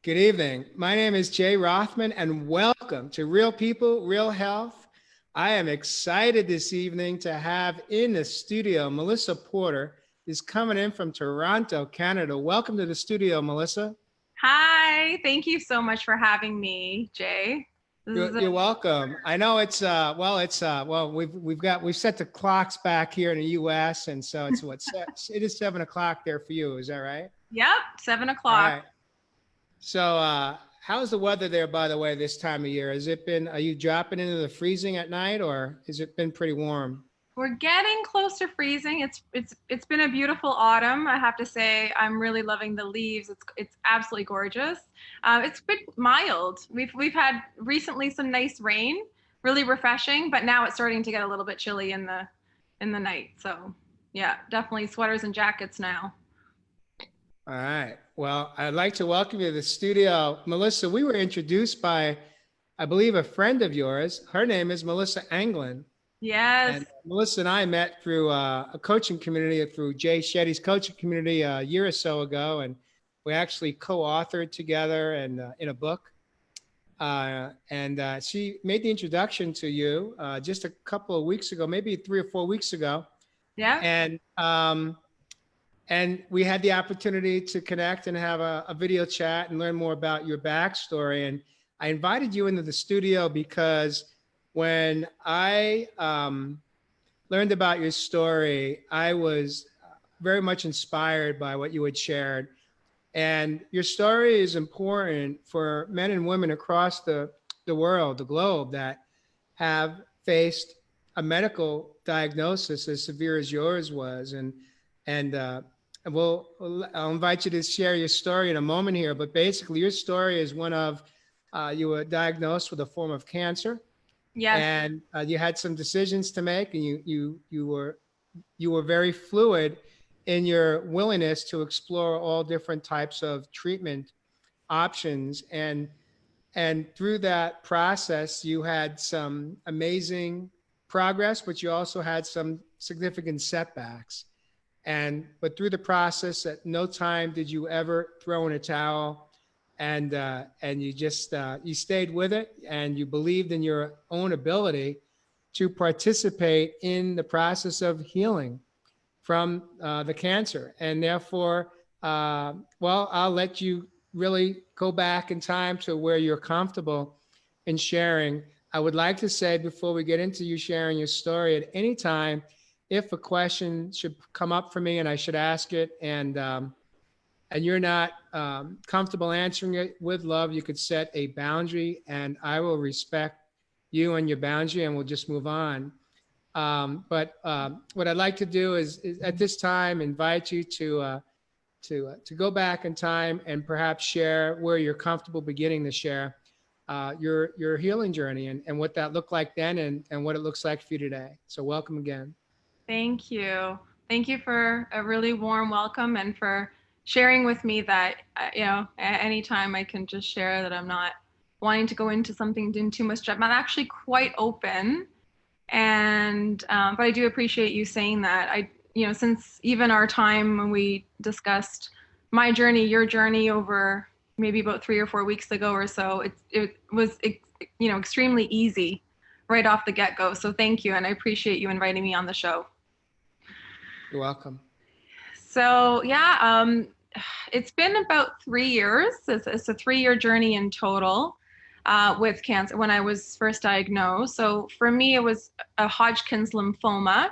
Good evening. My name is Jay Rothman, and welcome to Real People, Real Health. I am excited this evening to have in the studio Melissa Porter, is coming in from Toronto, Canada. Welcome to the studio, Melissa. Hi, thank you so much for having me, Jay. This is You're welcome. I know we've set the clocks back here in the U.S. and so it is 7 o'clock there for you. Is that right? yep, seven All o'clock. right. So, how's the weather there, by the way, this time of year? Are you dropping into the freezing at night or has it been pretty warm? We're getting close to freezing. It's been a beautiful autumn. I have to say, I'm really loving the leaves. It's absolutely gorgeous. It's been mild. We've had recently some nice rain, really refreshing, but now it's starting to get a little bit chilly in the night. So yeah, definitely sweaters and jackets now. All right. Well, I'd like to welcome you to the studio. Melissa, we were introduced by, I believe, a friend of yours. Her name is Melissa Anglin. Yes. And Melissa and I met through a coaching community, through Jay Shetty's coaching community a year or so ago. And we actually co-authored together and in a book. And she made the introduction to you just a couple of weeks ago, maybe 3 or 4 weeks ago. Yeah. And we had the opportunity to connect and have a video chat and learn more about your backstory. And I invited you into the studio because when I learned about your story, I was very much inspired by what you had shared. And your story is important for men and women across the world, the globe, that have faced a medical diagnosis as severe as yours was. And I'll invite you to share your story in a moment here. But basically, your story is one of you were diagnosed with a form of cancer, Yes. and you had some decisions to make, and you were very fluid in your willingness to explore all different types of treatment options. And through that process, you had some amazing progress, but you also had some significant setbacks. But through the process, at no time did you ever throw in a towel, and you just you stayed with it, and you believed in your own ability to participate in the process of healing from the cancer. And therefore, I'll let you really go back in time to where you're comfortable in sharing. I would like to say, before we get into you sharing your story, at any time, if a question should come up for me and I should ask it, and you're not comfortable answering it with love, you could set a boundary, and I will respect you and your boundary, and we'll just move on. But what I'd like to do is at this time invite you to go back in time and perhaps share where you're comfortable beginning to share your healing journey, and what that looked like then, and what it looks like for you today. So welcome again. Thank you. Thank you for a really warm welcome and for sharing with me that, at any time I can just share that I'm not wanting to go into something in too much depth. I'm actually quite open. But I do appreciate you saying that. Since even our time when we discussed my journey, your journey over maybe about 3 or 4 weeks ago or so, it was, extremely easy right off the get-go. So thank you. And I appreciate you inviting me on the show. You're welcome. So yeah, it's been about 3 years. It's a 3-year journey in total with cancer when I was first diagnosed. So for me, it was a Hodgkin's lymphoma.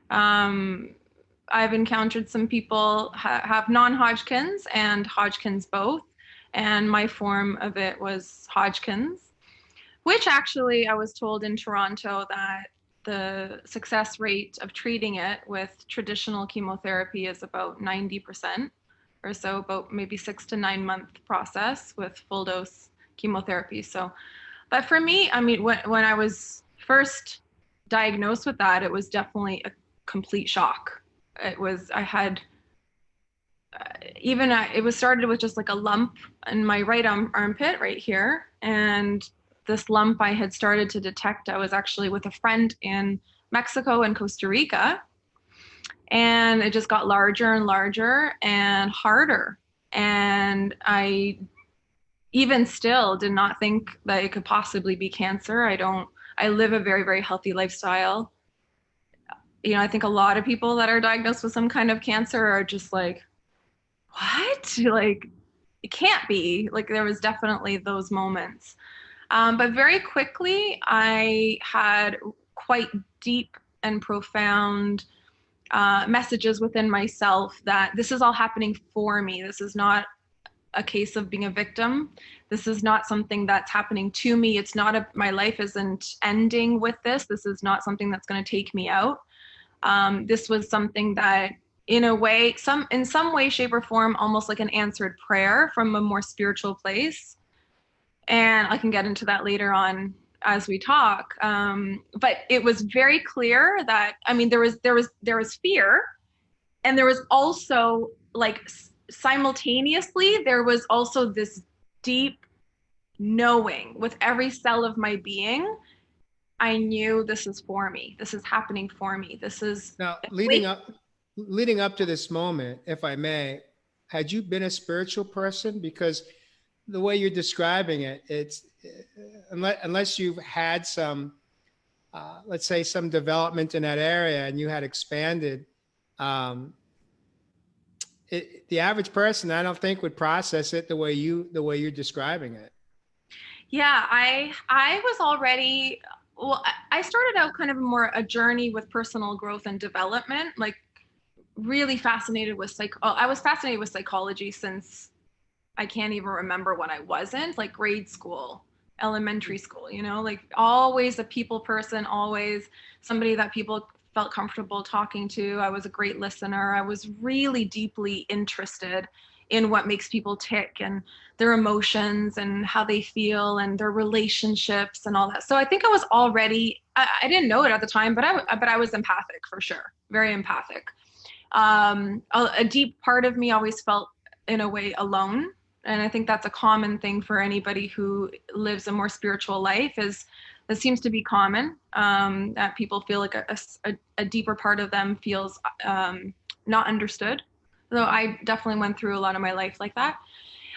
I've encountered some people have non-Hodgkin's and Hodgkin's both, and my form of it was Hodgkin's, which actually I was told in Toronto that the success rate of treating it with traditional chemotherapy is about 90% or so, about maybe 6 to 9 month process with full dose chemotherapy. So, but for me, I mean, when I was first diagnosed with that, it was definitely a complete shock. It was, I had, it was started with just like a lump in my right armpit right here. And this lump I had started to detect, I was actually with a friend in Mexico and Costa Rica. And it just got larger and larger and harder. And I even still did not think that it could possibly be cancer. I live a very, very healthy lifestyle. You know, I think a lot of people that are diagnosed with some kind of cancer are just like, what? Like, it can't be. Like, there was definitely those moments. But very quickly, I had quite deep and profound messages within myself that this is all happening for me. This is not a case of being a victim. This is not something that's happening to me. It's not my life isn't ending with this. This is not something that's going to take me out. This was something that, in a way, in some way, shape, or form, almost like an answered prayer from a more spiritual place. And I can get into that later on as we talk. But it was very clear that, I mean, there was fear, and there was also like simultaneously there was also this deep knowing with every cell of my being. I knew this is for me. This is happening for me. This is Now, wait. leading up to this moment, if I may, had you been a spiritual person? Because the way you're describing it, it's unless you've had some, let's say, some development in that area and you had expanded, um, the average person, I don't think, would process it the way you're describing it. Yeah, I was already, well, I started out kind of more a journey with personal growth and development, like really fascinated with I was fascinated with psychology since I can't even remember when I wasn't, like grade school, elementary school, you know, like always a people person, always somebody that people felt comfortable talking to. I was a great listener. I was really deeply interested in what makes people tick and their emotions and how they feel and their relationships and all that. So I think I was already, I didn't know it at the time, but I was empathic for sure, very empathic. A deep part of me always felt in a way alone, and I think that's a common thing for anybody who lives a more spiritual life. Is that seems to be common, that people feel like a deeper part of them feels not understood. So I definitely went through a lot of my life like that.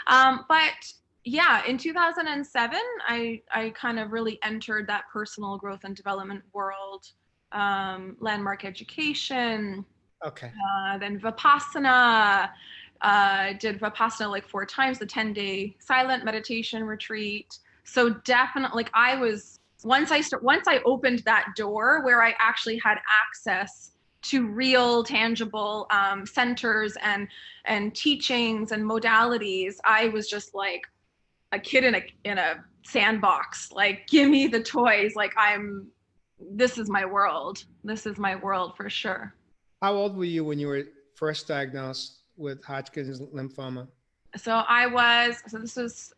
But yeah, in 2007, I kind of really entered that personal growth and development world, landmark education, Okay. then Vipassana. Did Vipassana like 4 times, the 10-day silent meditation retreat. So definitely, like once I opened that door where I actually had access to real, tangible centers and teachings and modalities, I was just like a kid in a sandbox. Like, give me the toys. Like this is my world. This is my world for sure. How old were you when you were first diagnosed with Hodgkin's lymphoma? So this was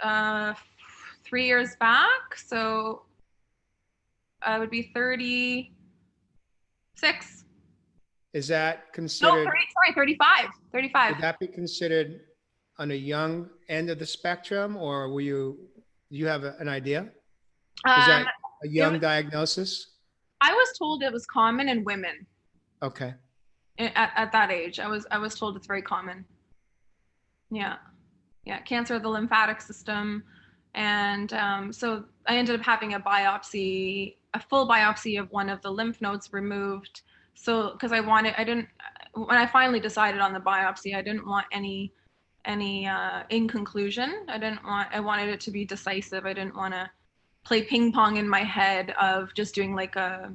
3 years back. So I would be 36. Is that No, considered, 30, sorry, 35. 35. would that be considered on a young end of the spectrum, or do you have an idea? Is Um, that a it young was, diagnosis? I was told it was common in women Okay. at that age. I was told it's very common. Yeah. Yeah. Cancer of the lymphatic system. And so I ended up having a full biopsy of one of the lymph nodes removed. So, because when I finally decided on the biopsy, I didn't want any inconclusion. I wanted it to be decisive. I didn't want to play ping pong in my head of just doing like a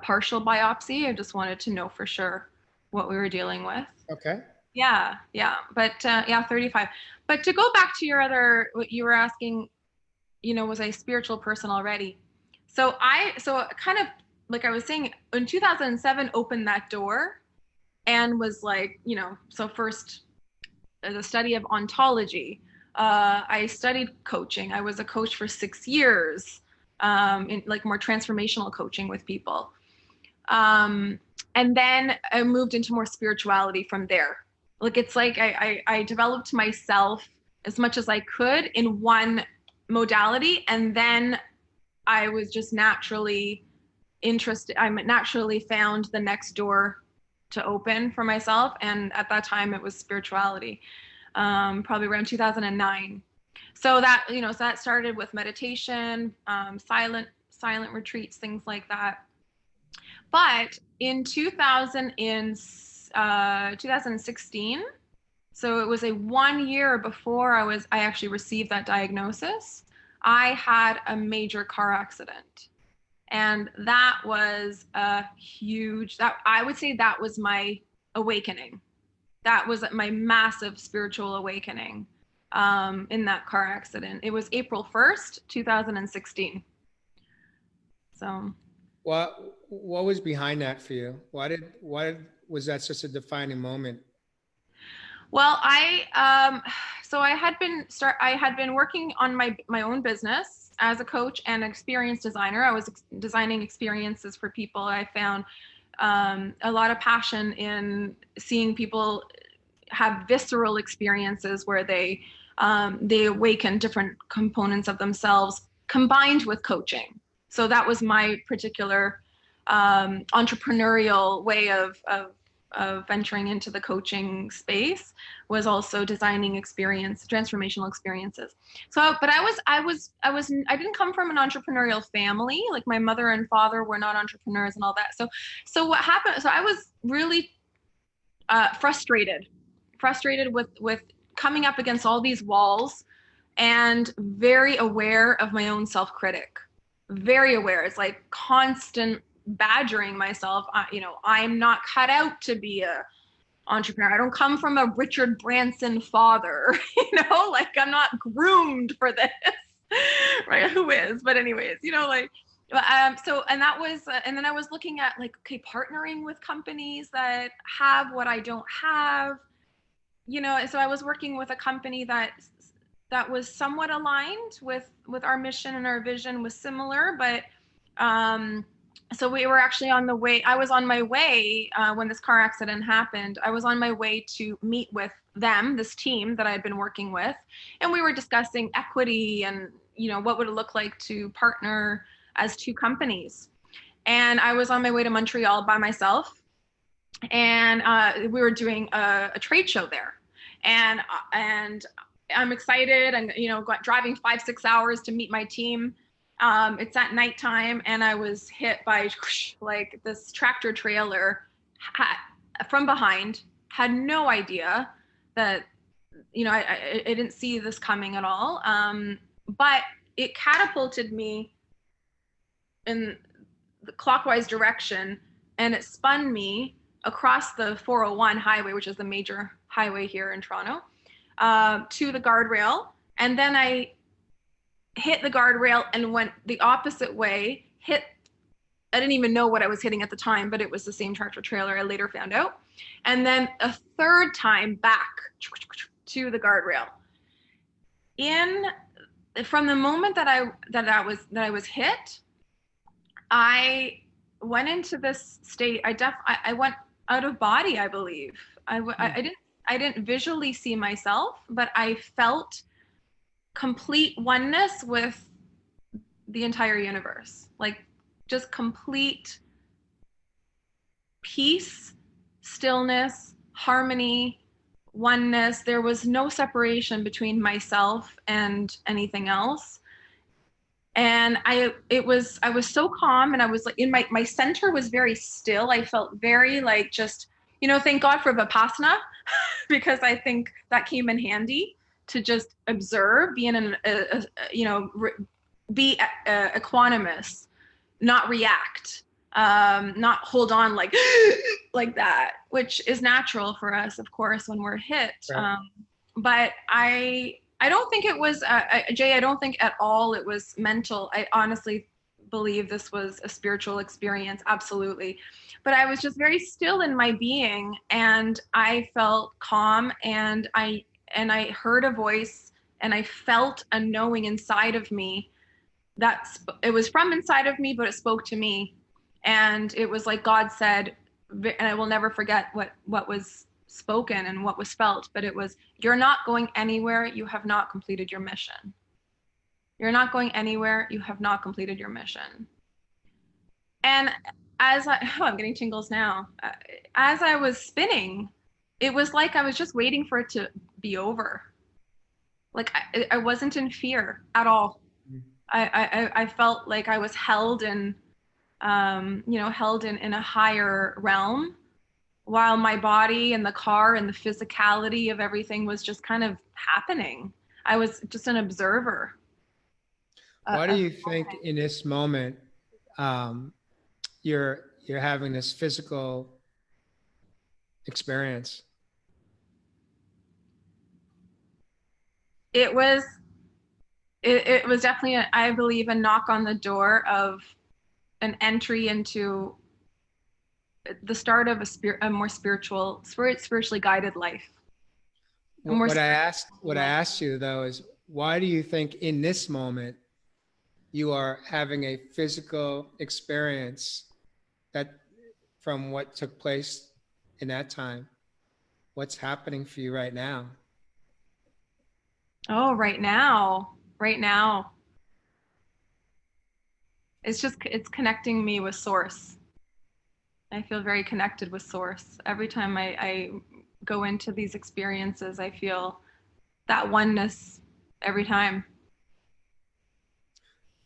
partial biopsy. I just wanted to know for sure what we were dealing with. Okay. Yeah, yeah. But yeah, 35. But to go back to what you were asking, was I a spiritual person already? So kind of like I was saying, in 2007, opened that door and was like, so first the study of ontology. I studied coaching. I was a coach for 6 years, in like more transformational coaching with people. And then I moved into more spirituality from there. Like it's like I developed myself as much as I could in one modality, and then I was just naturally interested. I naturally found the next door to open for myself, and at that time it was spirituality. Probably around 2009. So that, so that started with meditation, silent retreats, things like that. But in 2016, so it was a 1 year before I actually received that diagnosis, I had a major car accident. And that was a huge, that I would say that was my awakening. That was my massive spiritual awakening in that car accident. It was April 1st, 2016. So what was behind that for you? Why was that such a defining moment? well, I had been working on my own business as a coach and experience designer. I was designing experiences for people. I found a lot of passion in seeing people have visceral experiences where they awaken different components of themselves combined with coaching. So that was my particular entrepreneurial way of venturing into the coaching space, was also designing transformational experiences. So, but I didn't come from an entrepreneurial family. Like my mother and father were not entrepreneurs and all that. So what happened? So I was really frustrated with coming up against all these walls, and very aware of my own self-critic. Very aware. It's like constant badgering myself. I'm not cut out to be a entrepreneur. I don't come from a Richard Branson father, like I'm not groomed for this, right? Who is? But anyways, so, and that was, and then I was looking at like, okay, partnering with companies that have what I don't have, so I was working with a company that was somewhat aligned with our mission, and our vision was similar, but so we were actually on the way. I was on my way when this car accident happened. I was on my way to meet with them, this team that I had been working with, and we were discussing equity and what would it look like to partner as two companies. And I was on my way to Montreal by myself, and we were doing a trade show there, and I'm excited, and driving 5-6 hours to meet my team. It's at nighttime, and I was hit by like this tractor trailer from behind. Had no idea that I didn't see this coming at all. But it catapulted me in the clockwise direction, and it spun me across the 401 highway, which is the major highway here in Toronto, to the guardrail. And then I hit the guardrail and went the opposite way, I didn't even know what I was hitting at the time, but it was the same tractor trailer, I later found out. And then a third time back to the guardrail. From the moment that I was hit, I went into this state. I went out of body, I believe. I didn't visually see myself, but I felt complete oneness with the entire universe. Like just complete peace, stillness, harmony, oneness. There was no separation between myself and anything else. And I was so calm, and I was like in my center was very still. I felt very like just, thank God for Vipassana, because I think that came in handy to just observe, be be equanimous, not react, not hold on like like that, which is natural for us, of course, when we're hit. Right. But I don't think it was Jay. I don't think at all it was mental. I honestly believe this was a spiritual experience, absolutely. But I was just very still in my being, and I felt calm, and I heard a voice, and I felt a knowing inside of me it was from inside of me, but it spoke to me. And it was like God said, and I will never forget what was spoken and what was felt, but it was, you're not going anywhere. You have not completed your mission. You're not going anywhere. You have not completed your mission. And I'm getting tingles now. As I was spinning, it was like I was just waiting for it to be over. Like I wasn't in fear at all. I felt like I was held in, held in a higher realm, while my body and the car and the physicality of everything was just kind of happening. I was just an observer. Why do Of you think in this moment um, you're having this physical experience? it was it was definitely, I believe, a knock on the door of an entry into the start of a more spiritually guided life. A more What I life. asked you though is why do you think in this moment you are having a physical experience that from what took place in that time? What's happening for you right now? Oh, right now, it's connecting me with source. I feel very connected with source. Every time I go into these experiences, I feel that oneness every time.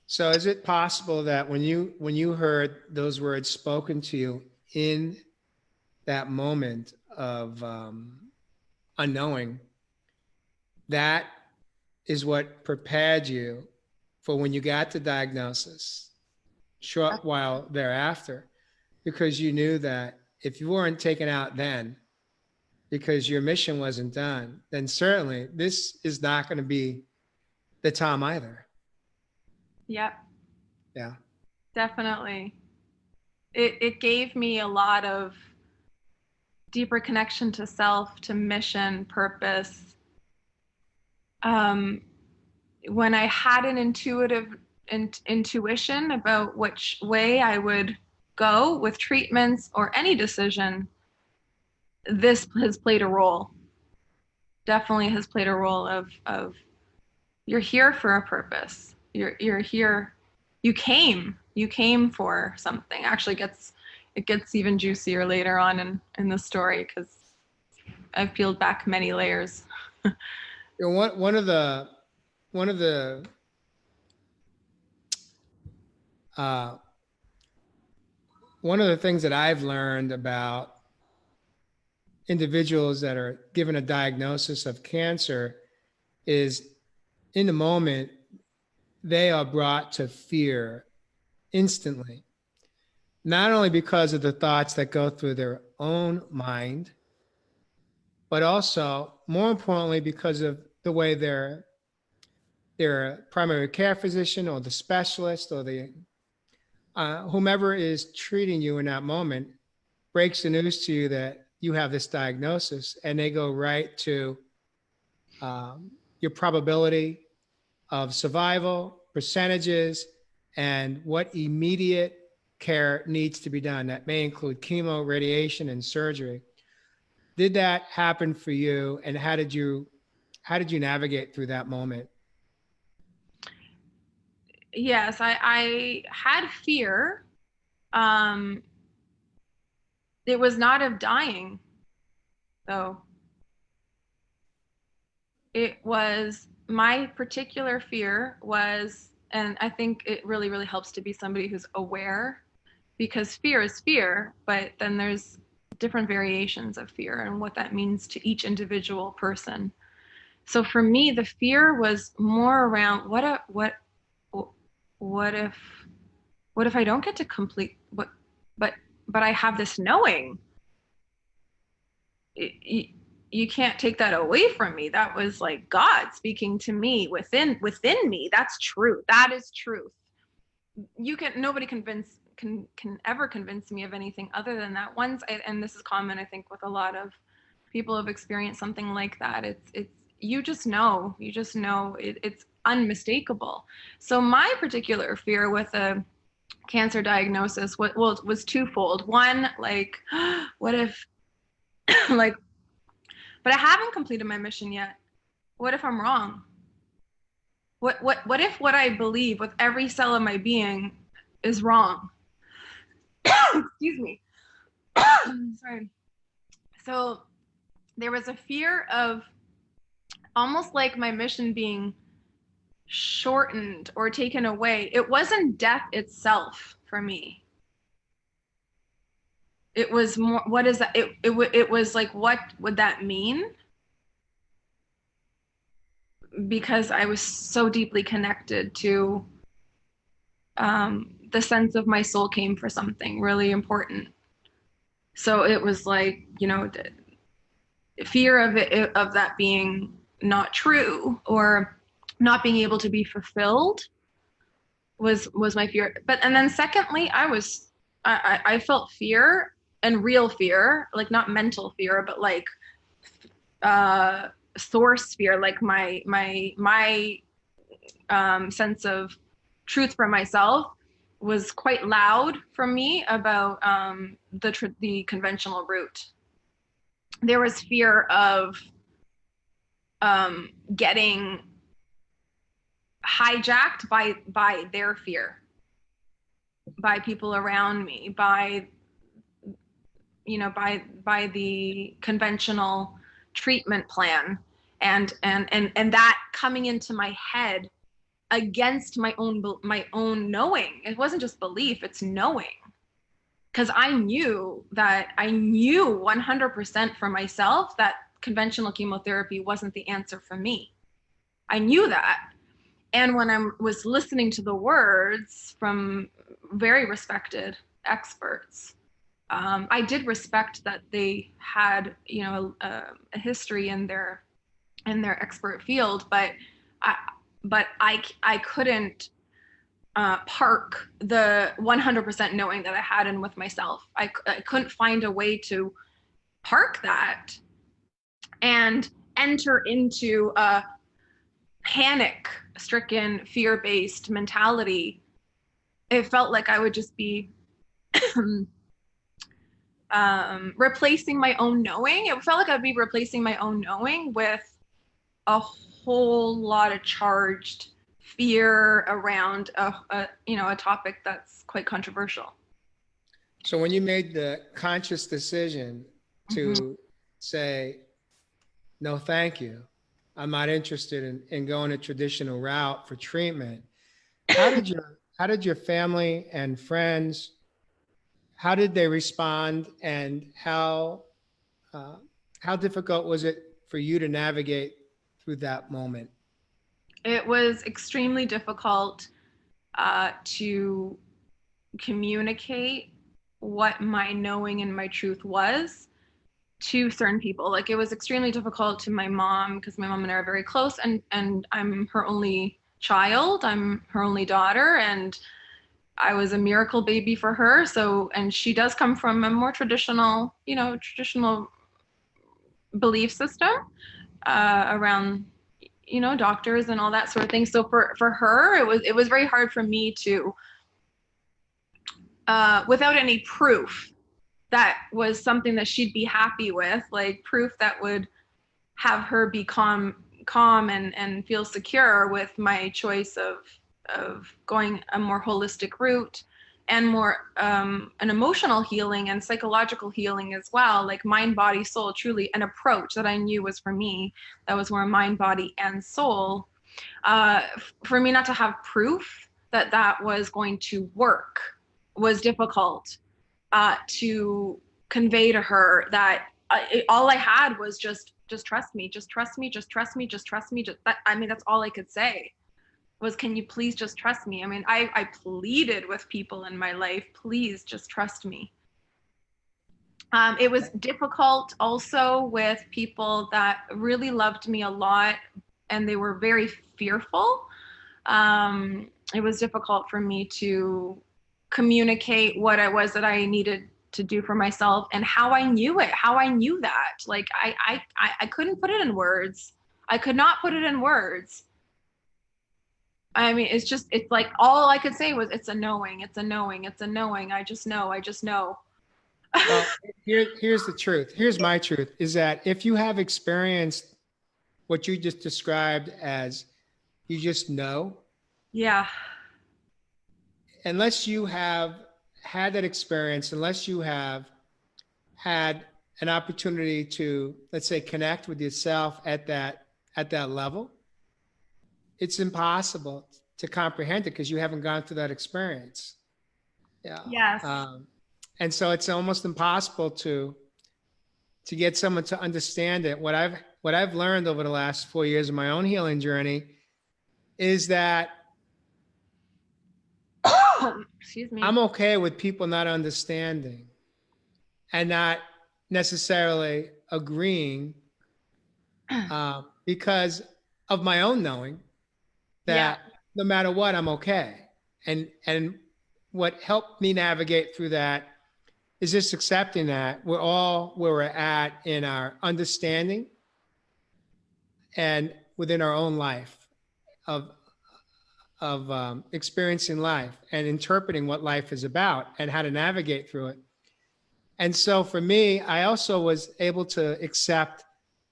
So is it possible that when you heard those words spoken to you in that moment of unknowing, that is what prepared you for when you got the diagnosis short while thereafter, because you knew that if you weren't taken out then because your mission wasn't done, then certainly this is not going to be the time either. Yep, Yeah. definitely. It gave me a lot of deeper connection to self, to mission, purpose. Um, when I had an intuition about which way I would go with treatments or any decision, this has played a role. Definitely has played a role of you're here for a purpose. You're here. You came for something. Actually, it gets even juicier later on in the story because I've peeled back many layers. You know, one of the uh, one of the things that I've learned about individuals that are given a diagnosis of cancer is in the moment they are brought to fear instantly, not only because of the thoughts that go through their own mind, but also more importantly because of the way their primary care physician or the specialist or the whomever is treating you in that moment breaks the news to you that you have this diagnosis, and they go right to your probability of survival, percentages, and what immediate care needs to be done. That may include chemo, radiation, and surgery. Did that happen for you, and how did you navigate through that moment? Yes, I had fear. Um, it was not of dying, though. It was my particular fear was, and I think it really, really helps to be somebody who's aware, because fear is fear, but then there's different variations of fear and what that means to each individual person. So for me, the fear was more around what if what if I don't get to complete but but I have this knowing. You can't take that away from me. That was like God speaking to me within me. That's truth. That is truth. You can nobody can ever convince me of anything other than that. And this is common, I think, with a lot of people who've experienced something like that. It's you just know it's unmistakable. So my particular fear with a cancer diagnosis was twofold. One, like, what if, like, but I haven't completed my mission yet. What if I'm wrong? What if what I believe with every cell of my being is wrong? Excuse me. Sorry. So there was a fear of almost like my mission being shortened or taken away. It wasn't death itself for me. It was more, what is that? It was like, what would that mean? Because I was so deeply connected to the sense of my soul came for something really important. So it was like, fear of it, of that being not true or not being able to be fulfilled was my fear. But and then secondly, I felt fear, and real fear, like not mental fear, but like source fear, like my sense of truth for myself was quite loud for me about the conventional route. There was fear of getting hijacked by their fear, by people around me, by the conventional treatment plan, and that coming into my head against my own knowing. It wasn't just belief, it's knowing. Because I knew 100% for myself that conventional chemotherapy wasn't the answer for me. I knew that. And when I was listening to the words from very respected experts, I did respect that they had, a history in their expert field, but I couldn't park the 100% knowing that I had in with myself. I couldn't find a way to park that and enter into a panic-stricken, fear-based mentality. It felt like I would just be replacing my own knowing. It felt like I'd be replacing my own knowing with a whole lot of charged fear around a topic that's quite controversial. So when you made the conscious decision to say, no, thank you, I'm not interested in going a traditional route for treatment, how did your family and friends, how did they respond, and how difficult was it for you to navigate through that moment? It was extremely difficult to communicate what my knowing and my truth was to certain people. Like, it was extremely difficult to my mom, because my mom and I are very close, and I'm her only child, I'm her only daughter, and I was a miracle baby for her. So, and she does come from a more traditional belief system around doctors and all that sort of thing. So for her, it was very hard for me to without any proof that was something that she'd be happy with, like proof that would have her be calm and feel secure with my choice of going a more holistic route and more an emotional healing and psychological healing as well, like mind, body, soul, truly an approach that I knew was for me, that was more mind, body, and soul. For me not to have proof that that was going to work was difficult to convey to her. That all I had was just trust me, just trust me, just trust me, just trust me. Just that, I mean, that's all I could say was, can you please just trust me? I mean, I pleaded with people in my life, please just trust me. It was difficult also with people that really loved me a lot and they were very fearful. It was difficult for me to communicate what it was that I needed to do for myself and how I knew it, how I knew that. Like I couldn't put it in words. I could not put it in words. I mean, it's like all I could say was, it's a knowing, it's a knowing, it's a knowing. I just know, I just know. Well, here's the truth. Here's my truth, is that if you have experienced what you just described as you just know, Yeah. unless you have had that experience, unless you have had an opportunity to, let's say, connect with yourself at that at that level, it's impossible to comprehend it because you haven't gone through that experience. Yeah. Yes. And so it's almost impossible to get someone to understand it. What I've learned over the last 4 years of my own healing journey is that Excuse me. I'm okay with people not understanding and not necessarily agreeing, because of my own knowing Yeah. that no matter what, I'm okay. And what helped me navigate through that is just accepting that we're all where we're at in our understanding and within our own life of experiencing life and interpreting what life is about and how to navigate through it. And so for me, I also was able to accept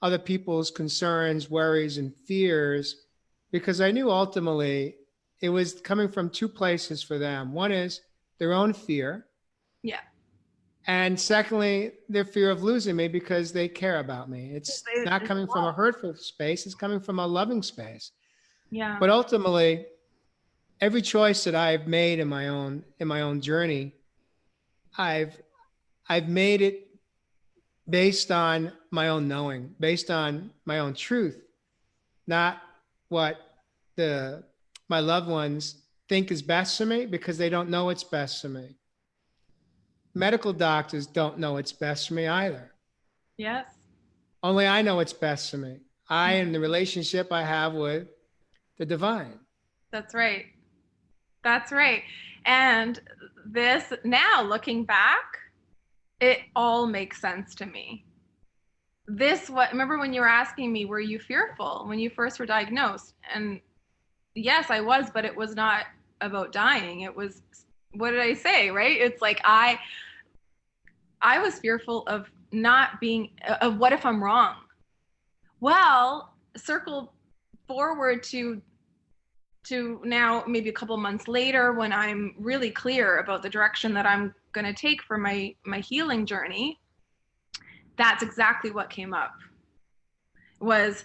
other people's concerns, worries, and fears because I knew ultimately it was coming from two places for them. One is their own fear. Yeah. And secondly, their fear of losing me because they care about me. It's not coming from a hurtful space, it's coming from a loving space. Yeah. But ultimately, every choice that I've made in my own journey, I've made it based on my own knowing, based on my own truth, not what the my loved ones think is best for me because they don't know what's best for me. Medical doctors don't know what's best for me either. Yes. Only I know what's best for me. I and the relationship I have with the divine. That's right. That's right. And this, now looking back, it all makes sense to me. Remember when you were asking me, were you fearful when you first were diagnosed? And yes, I was, but it was not about dying. It was, what did I say, right? It's like I was fearful of not being, of what if I'm wrong? Well, circle forward to now, maybe a couple months later, when I'm really clear about the direction that I'm going to take for my healing journey. That's exactly what came up, was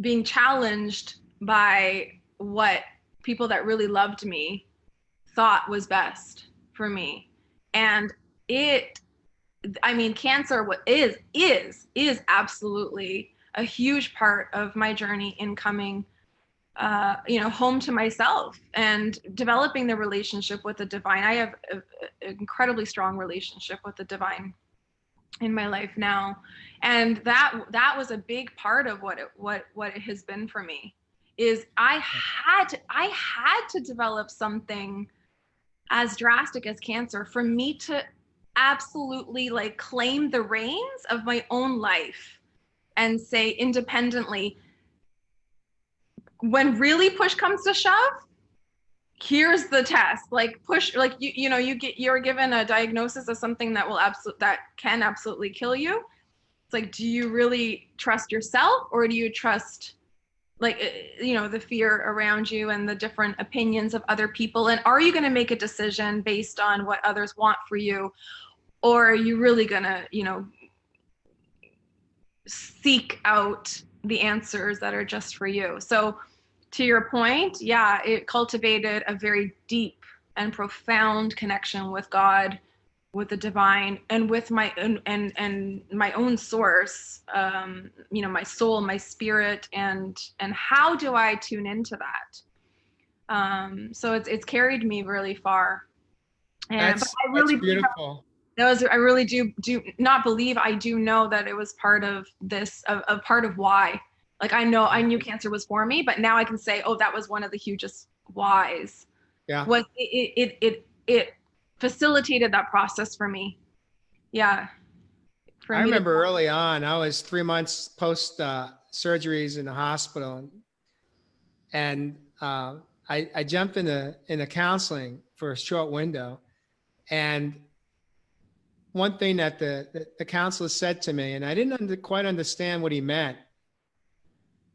being challenged by what people that really loved me thought was best for me. And cancer is absolutely a huge part of my journey in coming home to myself and developing the relationship with the divine. I have an incredibly strong relationship with the divine in my life now, and that was a big part of what it has been for me. Is I had to develop something as drastic as cancer for me to absolutely claim the reins of my own life and say independently, when really push comes to shove, here's the test. You're given a diagnosis of something that can absolutely kill you. It's like, do you really trust yourself, or do you trust the fear around you and the different opinions of other people? And are you going to make a decision based on what others want for you, or are you really going to seek out the answers that are just for you? So to your point, yeah, it cultivated a very deep and profound connection with God, with the divine, and with my and my own source, my soul, my spirit, and how do I tune into that? So it's carried me really far. And but I really that's beautiful. I really do not believe, I do know that it was part of this, a part of why. I knew cancer was for me, but now I can say, oh, that was one of the hugest whys. Yeah. Was it facilitated that process for me. Yeah. I remember early on, I was 3 months post surgeries in the hospital, and I jumped into counseling for a short window. And one thing that the counselor said to me, and I didn't quite understand what he meant,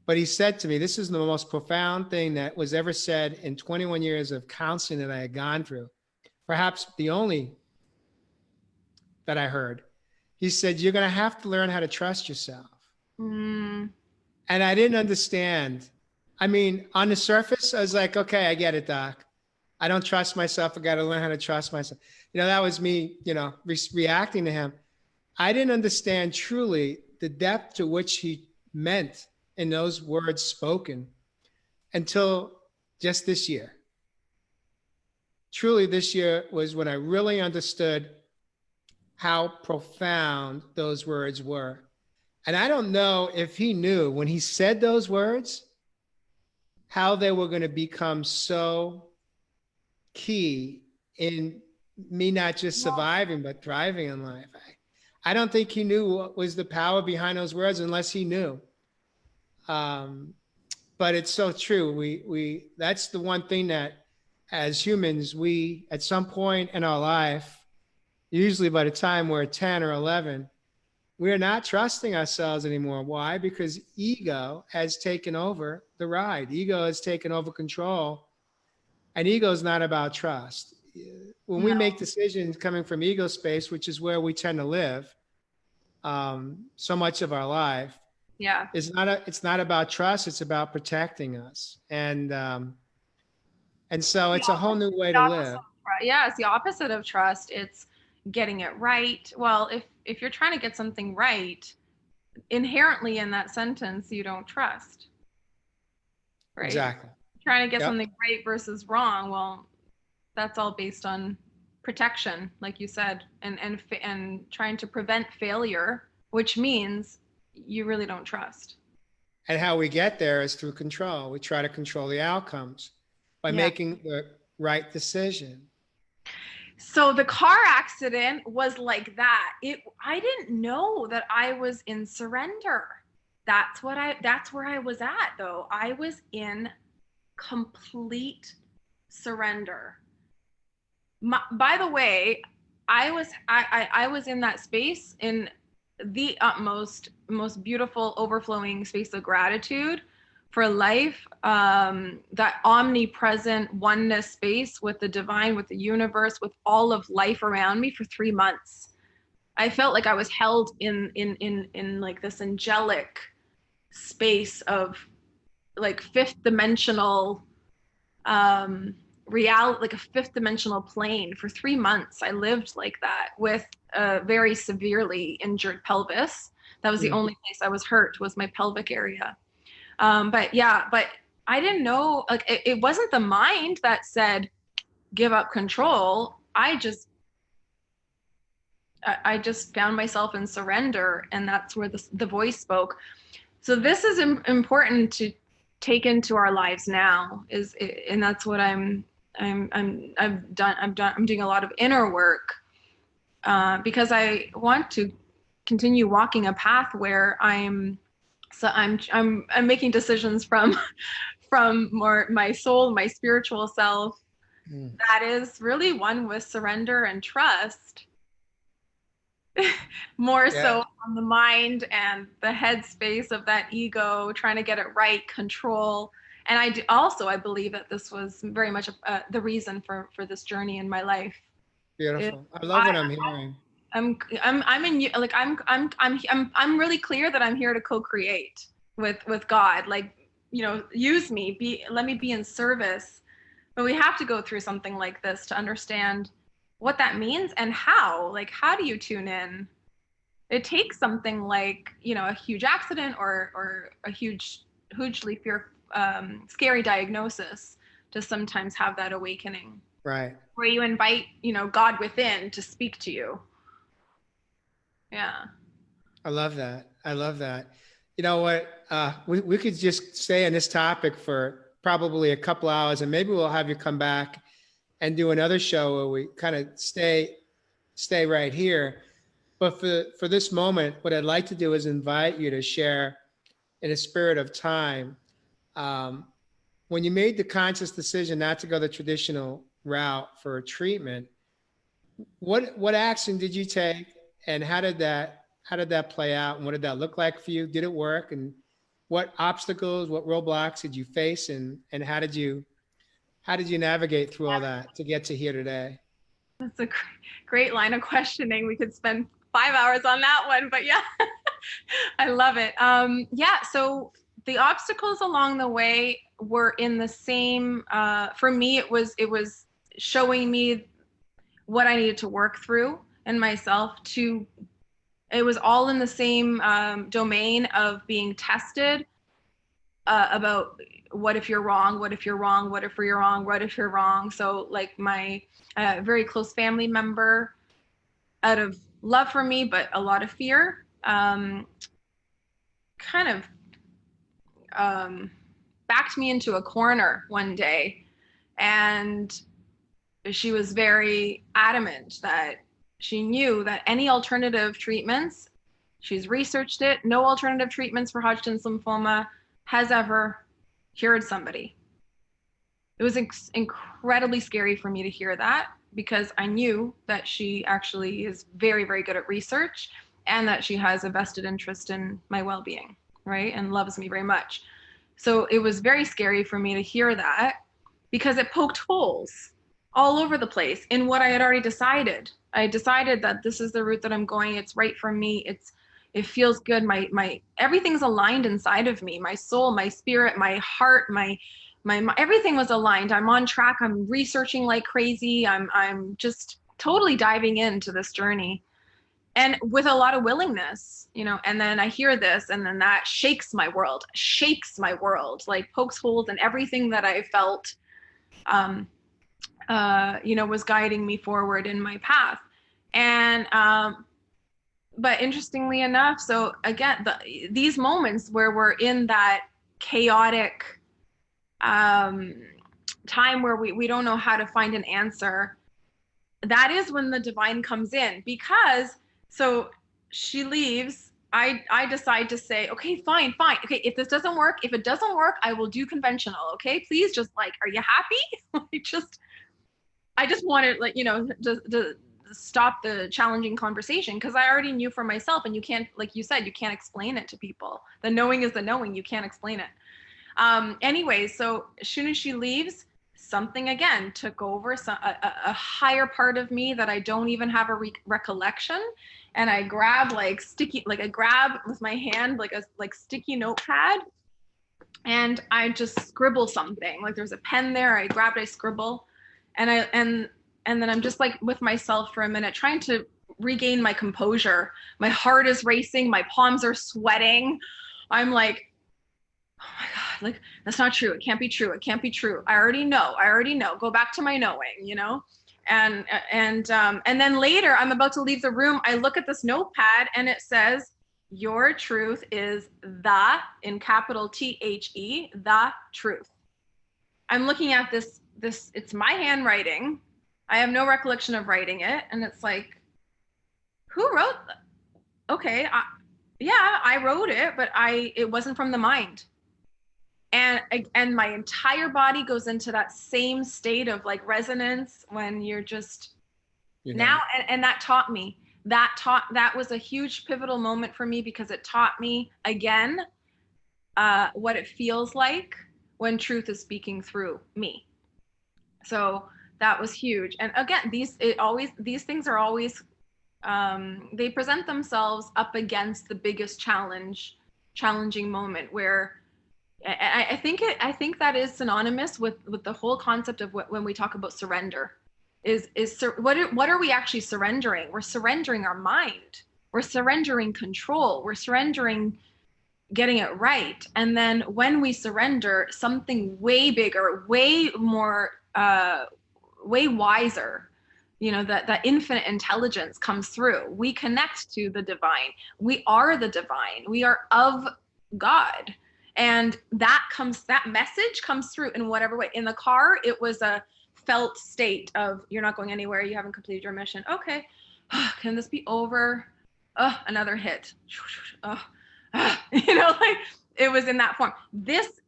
but he said to me, this is the most profound thing that was ever said in 21 years of counseling that I had gone through, perhaps the only that I heard. He said, you're going to have to learn how to trust yourself. Mm. And I didn't understand. I mean, on the surface, I was like, okay, I get it, doc. I don't trust myself. I got to learn how to trust myself. That was me, reacting to him. I didn't understand truly the depth to which he meant in those words spoken until just this year. Truly, this year was when I really understood how profound those words were. And I don't know if he knew when he said those words how they were going to become so key in me not just surviving, but thriving in life. I don't think he knew what was the power behind those words unless he knew. Um, but it's so true. That's the one thing that as humans, we, at some point in our life, usually by the time we're 10 or 11, we're not trusting ourselves anymore. Why? Because ego has taken over the ride. Ego has taken over control. And ego is not about trust. When we No. make decisions coming from ego space, which is where we tend to live so much of our life, Yeah. it's not about trust. It's about protecting us. And so it's a whole new way to live. Yeah, it's the opposite of trust. It's getting it right. Well, if you're trying to get something right, inherently in that sentence, you don't trust, right? Exactly. Trying to get Yep. something right versus wrong. Well, that's all based on protection, like you said, and trying to prevent failure, which means you really don't trust. And how we get there is through control. We try to control the outcomes by Yeah. making the right decision. So the car accident was like that. I didn't know that I was in surrender. That's where I was at though. I was in complete surrender. By the way, I was in that space in the utmost most beautiful overflowing space of gratitude for life, that omnipresent oneness space with the divine, with the universe, with all of life around me for 3 months. I felt like I was held in like this angelic space of like fifth dimensional reality, like a fifth dimensional plane for 3 months. I lived like that with a very severely injured pelvis. That was the only place I was hurt, was my pelvic area. But yeah, but I didn't know, like it wasn't the mind that said give up control. I just found myself in surrender, and that's where the voice spoke. So this is important to take into our lives now, and that's what I'm doing a lot of inner work, because I want to continue walking a path where I'm making decisions from more my soul, my spiritual self, that is really one with surrender and trust, more Yeah. so on the mind and the headspace of that ego, trying to get it right, control. And I believe that this was very much the reason for this journey in my life. Beautiful. I love what I'm hearing. I'm in, like I'm really clear that I'm here to co-create with God. Like, use me, let me be in service. But we have to go through something like this to understand what that means and how. Like, how do you tune in? It takes something like, a huge accident or a hugely scary diagnosis to sometimes have that awakening. Right. Where you invite, God within to speak to you. Yeah. I love that. I love that. You know what? We could just stay on this topic for probably a couple hours, and maybe we'll have you come back and do another show where we kind of stay right here. But for this moment, what I'd like to do is invite you to share in a spirit of time. When you made the conscious decision not to go the traditional route for treatment, what action did you take, and how did that play out, and what did that look like for you? Did it work? And what obstacles, what roadblocks did you face, and how did you navigate through all that to get to here today? That's a great line of questioning. We could spend 5 hours on that one, but yeah, I love it. Yeah, so the obstacles along the way were in the same, for me, it was showing me what I needed to work through in myself to, it was all in the same domain of being tested about what if you're wrong, what if you're wrong, what if you're wrong, what if you're wrong. So like my very close family member, out of love for me, but a lot of fear, kind of backed me into a corner one day. And she was very adamant that she knew that any alternative treatments, she's researched it, no alternative treatments for Hodgkin's lymphoma has ever cured somebody. It was incredibly scary for me to hear that, because I knew that she actually is very, very good at research and that she has a vested interest in my well-being, right? And loves me very much. So it was very scary for me to hear that, because it poked holes all over the place in what I had already decided. I decided that this is the route that I'm going. It's right for me. It feels good. My everything's aligned inside of me. My soul, my spirit, my heart, my everything was aligned. I'm on track. I'm researching like crazy. I'm just totally diving into this journey, and with a lot of willingness, you know. And then I hear this, and then that shakes my world, like pokes holes in everything that I felt, you know, was guiding me forward in my path. And but interestingly enough, so again, these moments where we're in that chaotic time where we don't know how to find an answer, that is when the divine comes in. Because so she leaves, I decide to say, okay, fine. Okay, if this doesn't work, if it doesn't work, I will do conventional. Okay, please, just like, are you happy? I just wanted, like, you know, to stop the challenging conversation, because I already knew for myself, and you can't, like you said, you can't explain it to people. The knowing is the knowing. You can't explain it. Anyways, so as soon as she leaves, something again took over, a higher part of me that I don't even have a recollection. And I grab like I grab with my hand like a sticky notepad, and I just scribble something. Like there's a pen there. I grab it, I scribble, and then I'm just like with myself for a minute, trying to regain my composure. My heart is racing. My palms are sweating. I'm like, oh my God, like, that's not true. It can't be true. It can't be true. I already know. Go back to my knowing, you know? And then later I'm about to leave the room. I look at this notepad and it says, your truth is the, in capital THE, the truth. I'm looking at this, it's my handwriting. I have no recollection of writing it. And it's like, who wrote that? Okay. Yeah, I wrote it, but it wasn't from the mind. And my entire body goes into that same state of like resonance when you're just, you know. Now, and that taught me, that was a huge pivotal moment for me, because it taught me again what it feels like when truth is speaking through me. So that was huge. And again, these things are always, they present themselves up against the biggest challenging moment, where I think that is synonymous with the whole concept of when we talk about surrender. What are we actually surrendering? We're surrendering our mind. We're surrendering control. We're surrendering getting it right. And then when we surrender, something way bigger, way more, way wiser, you know, that infinite intelligence comes through. We connect to the divine. We are the divine. We are of God. And that message comes through in whatever way. In the car, it was a felt state of, you're not going anywhere. You haven't completed your mission. Okay. Can this be over? Another hit. You know, like it was in that form.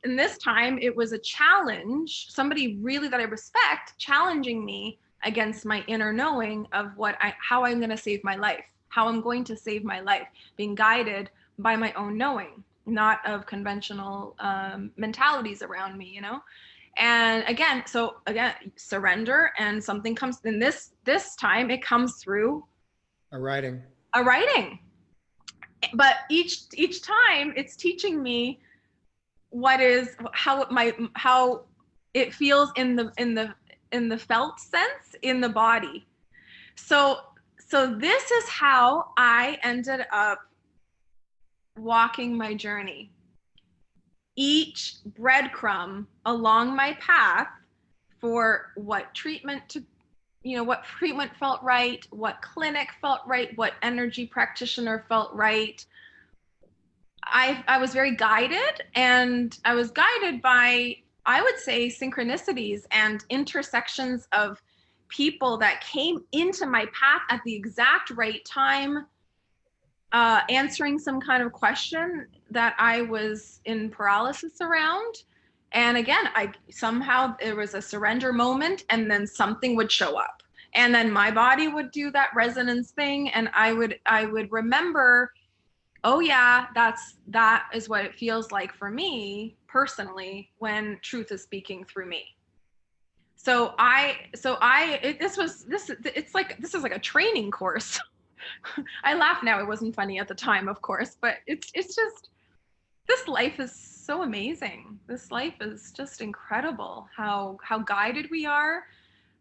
In this time, it was a challenge. Somebody really that I respect challenging me against my inner knowing of how I'm going to save my life, how I'm going to save my life, being guided by my own knowing, not of conventional mentalities around me, you know? And again, surrender, and something comes in this time, it comes through a writing. But each time it's teaching me how it feels in the felt sense in the body. So this is how I ended up walking my journey. Each breadcrumb along my path for what treatment felt right, what clinic felt right, what energy practitioner felt right. I was very guided, and I was guided by, I would say, synchronicities and intersections of people that came into my path at the exact right time, answering some kind of question that I was in paralysis around. And again, somehow there was a surrender moment, and then something would show up, and then my body would do that resonance thing, and I would remember, oh yeah, that is what it feels like for me personally when truth is speaking through me. This is like a training course. I laugh now. It wasn't funny at the time, of course, but it's just, this life is so amazing. This life is just incredible. How guided we are,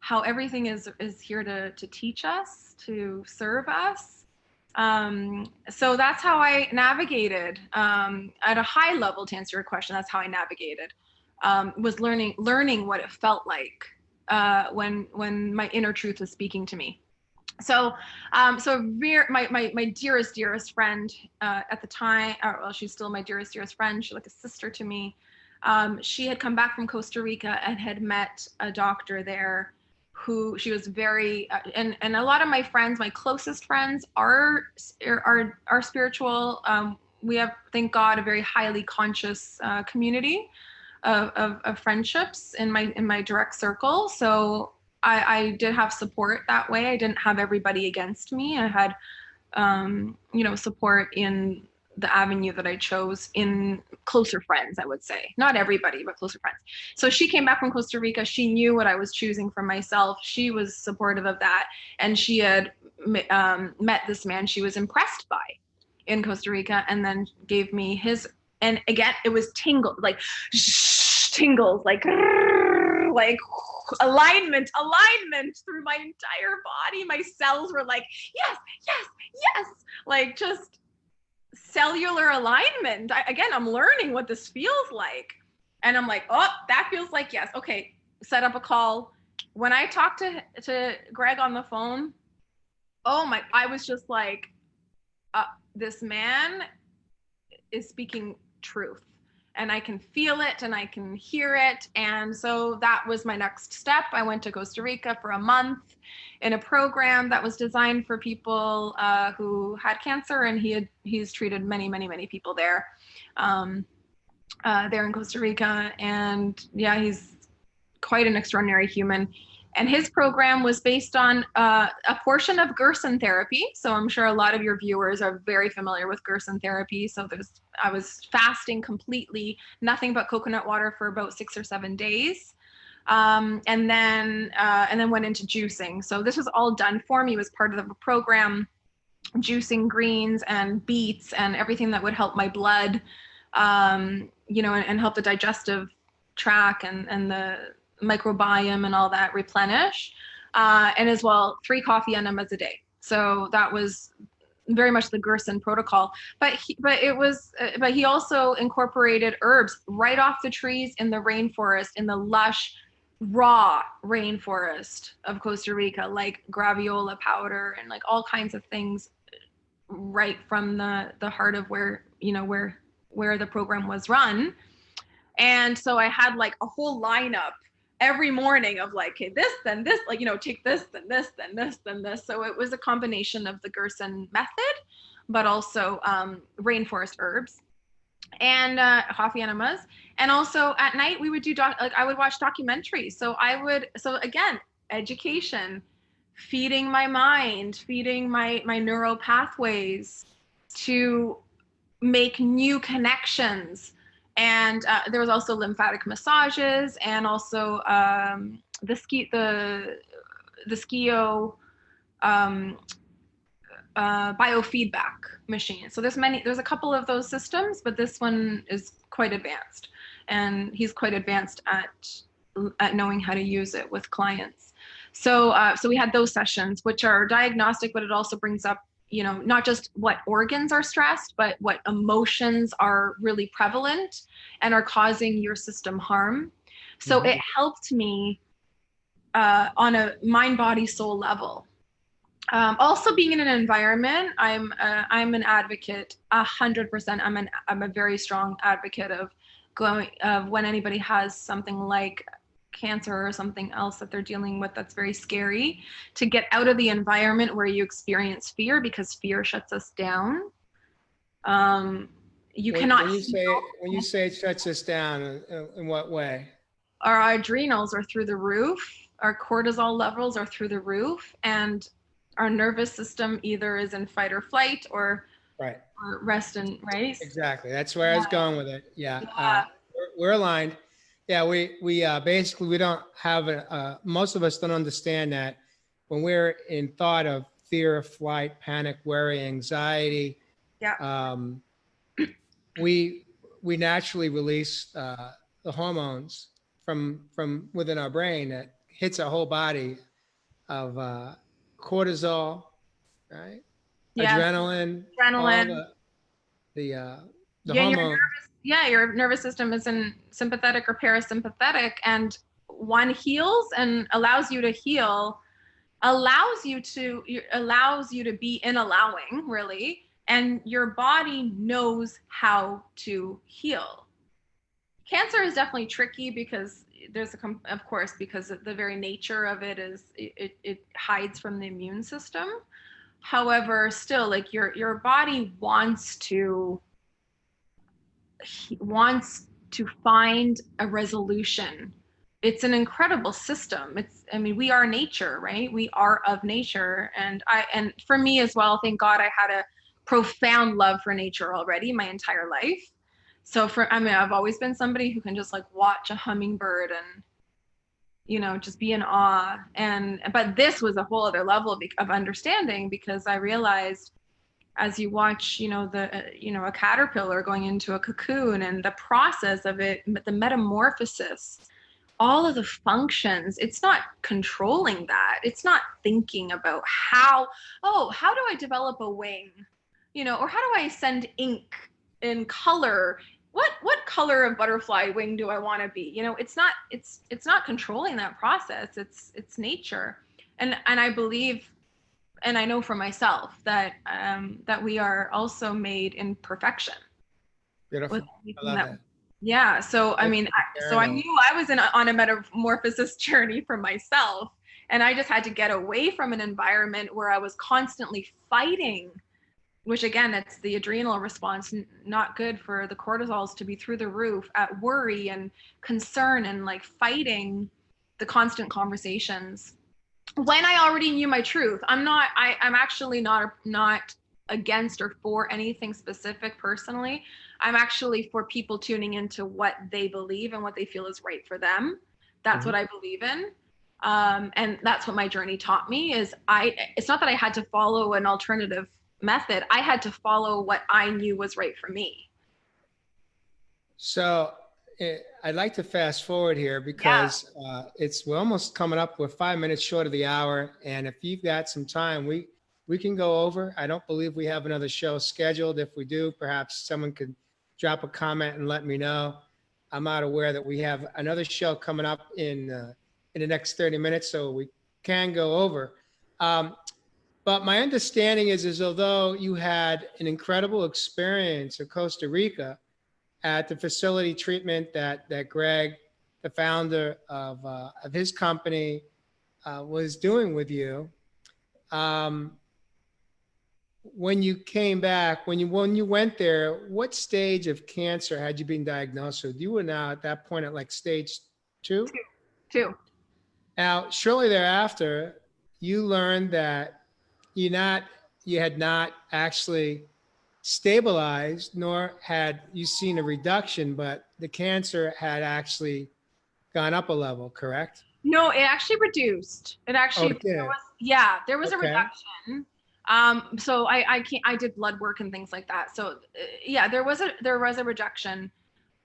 how everything is here to teach us, to serve us. So that's how I navigated, at a high level, to answer your question. That's how I navigated, was learning what it felt like, when my inner truth was speaking to me. So, my dearest friend, at the time, well, she's still my dearest friend. She's like a sister to me. She had come back from Costa Rica and had met a doctor there who she was very, and a lot of my friends, my closest friends are spiritual. We have, thank God, a very highly conscious community of friendships in my direct circle. So I did have support that way. I didn't have everybody against me. I had, support in the avenue that I chose in closer friends, I would say. Not everybody, but closer friends. So she came back from Costa Rica. She knew what I was choosing for myself. She was supportive of that. And she had met this man she was impressed by in Costa Rica, and then gave me his, and again, it was tingles, like alignment through my entire body. My cells were like, yes, like just cellular alignment. I'm learning what this feels like. And I'm like, oh, that feels like yes. Okay, set up a call. When I talked to Greg on the phone, I was just like, this man is speaking truth. And I can feel it and I can hear it. And so that was my next step. I went to Costa Rica for a month in a program that was designed for people who had cancer, and he's treated many people there, there in Costa Rica. And yeah, he's quite an extraordinary human. And his program was based on a portion of Gerson therapy. So I'm sure a lot of your viewers are very familiar with Gerson therapy. So I was fasting completely, nothing but coconut water for about 6 or 7 days. And then went into juicing. So this was all done for me. It was part of the program, juicing greens and beets and everything that would help my blood, and help the digestive tract and the microbiome and all that replenish, and as well 3 coffee enemas a day. So that was very much the Gerson protocol. But he also incorporated herbs right off the trees in the rainforest, in the lush raw rainforest of Costa Rica, like graviola powder and like all kinds of things right from the heart of where the program was run. And so I had like a whole lineup every morning of like, okay, this, then this, like, take this, then this, then this, then this. So it was a combination of the Gerson method, but also rainforest herbs and coffee enemas. And also at night we would do, I would watch documentaries. So again, education, feeding my mind, feeding my neural pathways to make new connections. And there was also lymphatic massages, and also the skio biofeedback machine. So there's a couple of those systems, but this one is quite advanced. and he's quite advanced at knowing how to use it with clients. So so we had those sessions, which are diagnostic, but it also brings up, you know, not just what organs are stressed, but what emotions are really prevalent and are causing your system harm. So it helped me on a mind, body, soul level. Also, being in an environment, I'm an advocate, 100%. I'm a very strong advocate of when anybody has something like cancer or something else that they're dealing with that's very scary, to get out of the environment where you experience fear, because fear shuts us down. You cannot. When you say it shuts us down, in what way? Our adrenals are through the roof, our cortisol levels are through the roof, and our nervous system either is in fight or flight or Right. or rest and right. Exactly. That's where I was going with it. Yeah. Yeah. We're aligned. Yeah. We basically, we don't have most of us don't understand that when we're in thought of fear, flight, panic, worry, anxiety, Yeah. we naturally release the hormones from within our brain that hits our whole body of cortisol, right? Yes. Adrenaline, all Adrenaline. the Yeah, and hormone. your nervous system is in sympathetic or parasympathetic, and one heals and allows you to heal, allows you to be in allowing, really, and your body knows how to heal. Cancer is definitely tricky because there's of course, because the very nature of it is it hides from the immune system. However, still, like your body wants to find a resolution. It's an incredible system. I mean, we are nature, right? We are of nature. And for me as well, thank God I had a profound love for nature already my entire life. So I've always been somebody who can just like watch a hummingbird and, you know, just be in awe. But this was a whole other level of understanding, because I realized, as you watch, you know, a caterpillar going into a cocoon, and the process of it, the metamorphosis, all of the functions, it's not controlling that. It's not thinking about how do I develop a wing, you know, or how do I send ink in color? What color of butterfly wing do I want to be? You know, it's not controlling that process. It's nature. And I believe, and I know for myself that that we are also made in perfection. Beautiful. I love that. Yeah. So I mean, so I knew I was on a metamorphosis journey for myself, and I just had to get away from an environment where I was constantly fighting, which again, it's the adrenal response, not good for the cortisols to be through the roof at worry and concern and like fighting the constant conversations. When I already knew my truth, I'm actually not against or for anything specific personally. I'm actually for people tuning into what they believe and what they feel is right for them. That's what I believe in. And that's what my journey taught me is it's not that I had to follow an alternative method. I had to follow what I knew was right for me. So I'd like to fast forward here because we're almost coming up. We're 5 minutes short of the hour. And if you've got some time, we can go over. I don't believe we have another show scheduled. If we do, perhaps someone could drop a comment and let me know. I'm not aware that we have another show coming up in the next 30 minutes, so we can go over. But my understanding is although you had an incredible experience in Costa Rica at the facility treatment that Greg, the founder of his company, was doing with you, when you came back, when you went there, what stage of cancer had you been diagnosed with? You were now at that point at like stage 2? Two. Now, shortly thereafter, you learned that you had not actually stabilized, nor had you seen a reduction, but the cancer had actually gone up a level, correct? No, it actually reduced. It actually, there was a reduction. So I did blood work and things like that. So yeah, there was a reduction,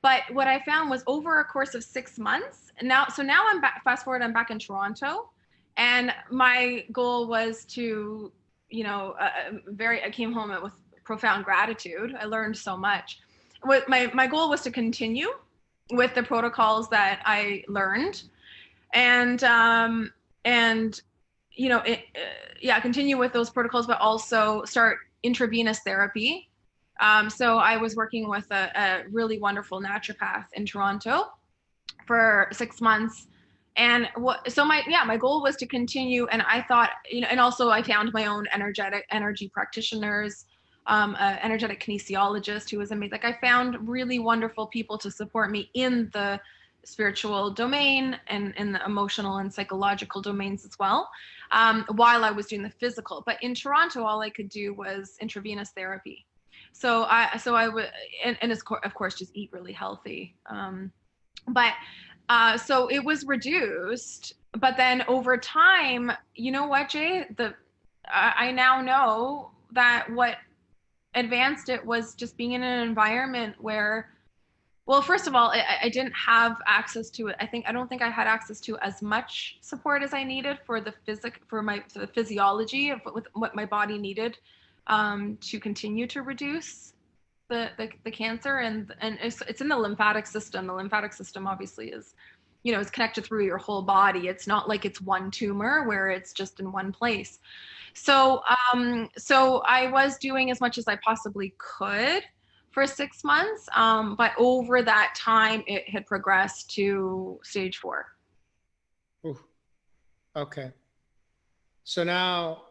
But what I found was over a course of 6 months, now I'm back, fast forward, I'm back in Toronto, and my goal was to, I came home with profound gratitude. I learned so much. What my goal was to continue with the protocols that I learned, and continue with those protocols, but also start intravenous therapy. So I was working with a really wonderful naturopath in Toronto for 6 months. And my goal was to continue. And I thought, and also I found my own energy practitioners, energetic kinesiologist who was amazing. Like, I found really wonderful people to support me in the spiritual domain and in the emotional and psychological domains as well, while I was doing the physical. But in Toronto, all I could do was intravenous therapy. So I would, and of course, just eat really healthy. So it was reduced, but then over time, you know what, Jay? I now know that what advanced it was just being in an environment where, well, first of all, I didn't have access to it. I don't think I had access to as much support as I needed for the physiology of what my body needed, to continue to reduce the cancer, and it's in the lymphatic system. The lymphatic system obviously is, is connected through your whole body. It's not like it's one tumor where it's just in one place. So I was doing as much as I possibly could for 6 months, but over that time it had progressed to stage 4. Ooh, okay. So now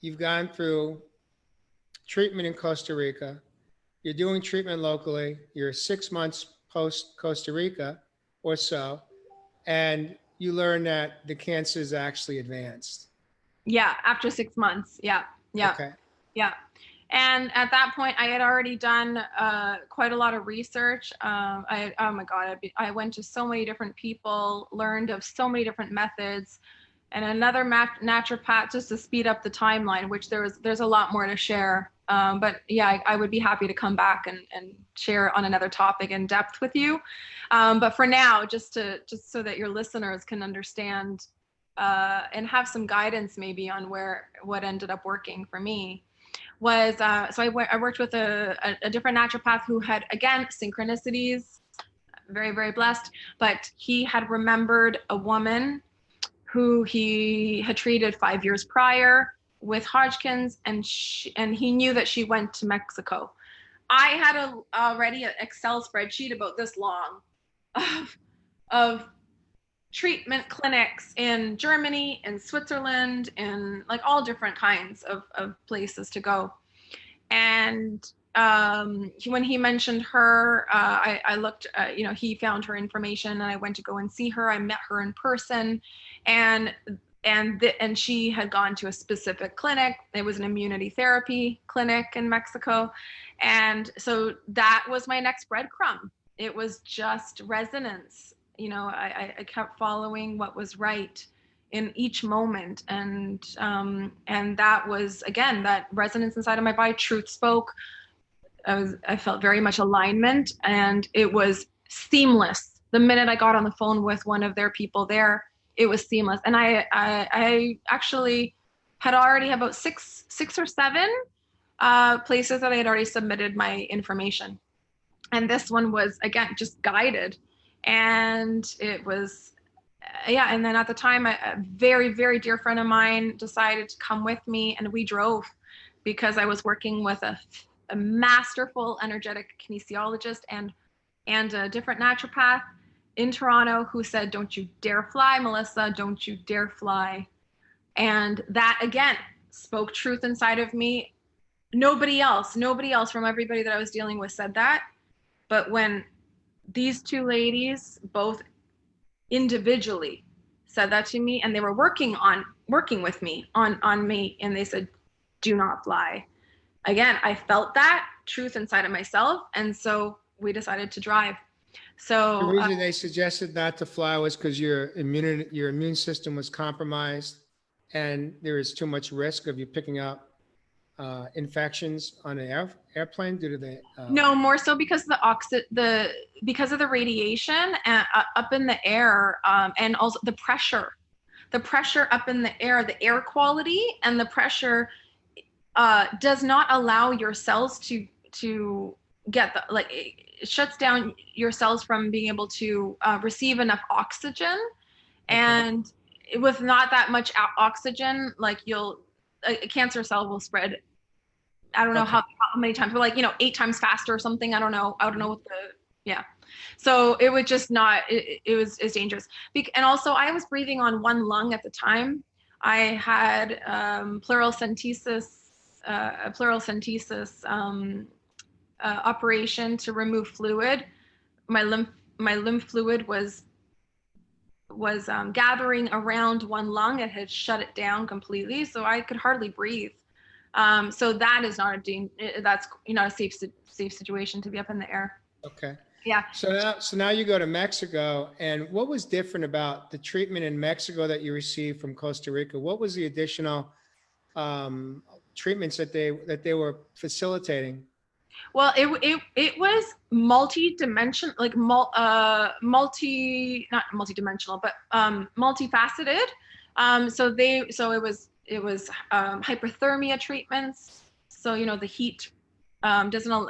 you've gone through treatment in Costa Rica. You're doing treatment locally. You're 6 months post Costa Rica or so, and you learn that the cancer is actually advanced. Yeah, after 6 months. Yeah. Okay. Yeah. And at that point, I had already done quite a lot of research. Oh my God, I went to so many different people, learned of so many different methods, and another naturopath, just to speed up the timeline, which there's a lot more to share. But yeah, I would be happy to come back and share on another topic in depth with you. But for now, just so that your listeners can understand and have some guidance maybe on what ended up working for me, was so I worked with a different naturopath who had, again, synchronicities, very, very blessed, but he had remembered a woman who he had treated 5 years prior with Hodgkin's, and he knew that she went to Mexico. I had already an Excel spreadsheet about this long of treatment clinics in Germany and Switzerland and like all different kinds of places to go. And when he mentioned her, I looked, he found her information, and I went to go and see her. I met her in person, and she had gone to a specific clinic. It was an immunity therapy clinic in Mexico. And so that was my next breadcrumb. It was just resonance. I kept following what was right in each moment. And that was, again, that resonance inside of my body. Truth spoke. I felt very much alignment, and it was seamless. The minute I got on the phone with one of their people there, it was seamless. And I actually had already about six or seven places that I had already submitted my information. And this one was, again, just guided. And it was, and then at the time, a very, very dear friend of mine decided to come with me, and we drove, because I was working with a masterful energetic kinesiologist and a different naturopath in Toronto who said, "Don't you dare fly, Melissa, don't you dare fly." And that, again, spoke truth inside of me. Nobody else from everybody that I was dealing with said that. But when these two ladies, both individually, said that to me, and they were working with me on me, and they said, "Do not fly." Again, I felt that truth inside of myself, and so we decided to drive. So the reason they suggested not to fly was because your immune system was compromised, and there is too much risk of you picking up infections on an airplane due to the No, more so because of because of the radiation up in the air, and also the pressure up in the air quality and the pressure does not allow your cells to get the, like, it shuts down your cells from being able to receive enough oxygen. Okay. And with not that much oxygen, like a cancer cell will spread. I don't know Okay. how many times, but like, 8 times faster or something. I don't know. I don't know what yeah. So it would just not, it was, it's dangerous. And also I was breathing on one lung at the time. I had pleural centesis, operation to remove fluid. My lymph fluid was gathering around one lung. It had shut it down completely, so I could hardly breathe. So that is not that's not a safe situation to be up in the air. Okay. Yeah. So now you go to Mexico, and what was different about the treatment in Mexico that you received from Costa Rica? What was the additional treatments that they were facilitating? Well, it was multi-dimension, like not multi-dimensional, but multifaceted. So it was hyperthermia treatments. So the heat doesn't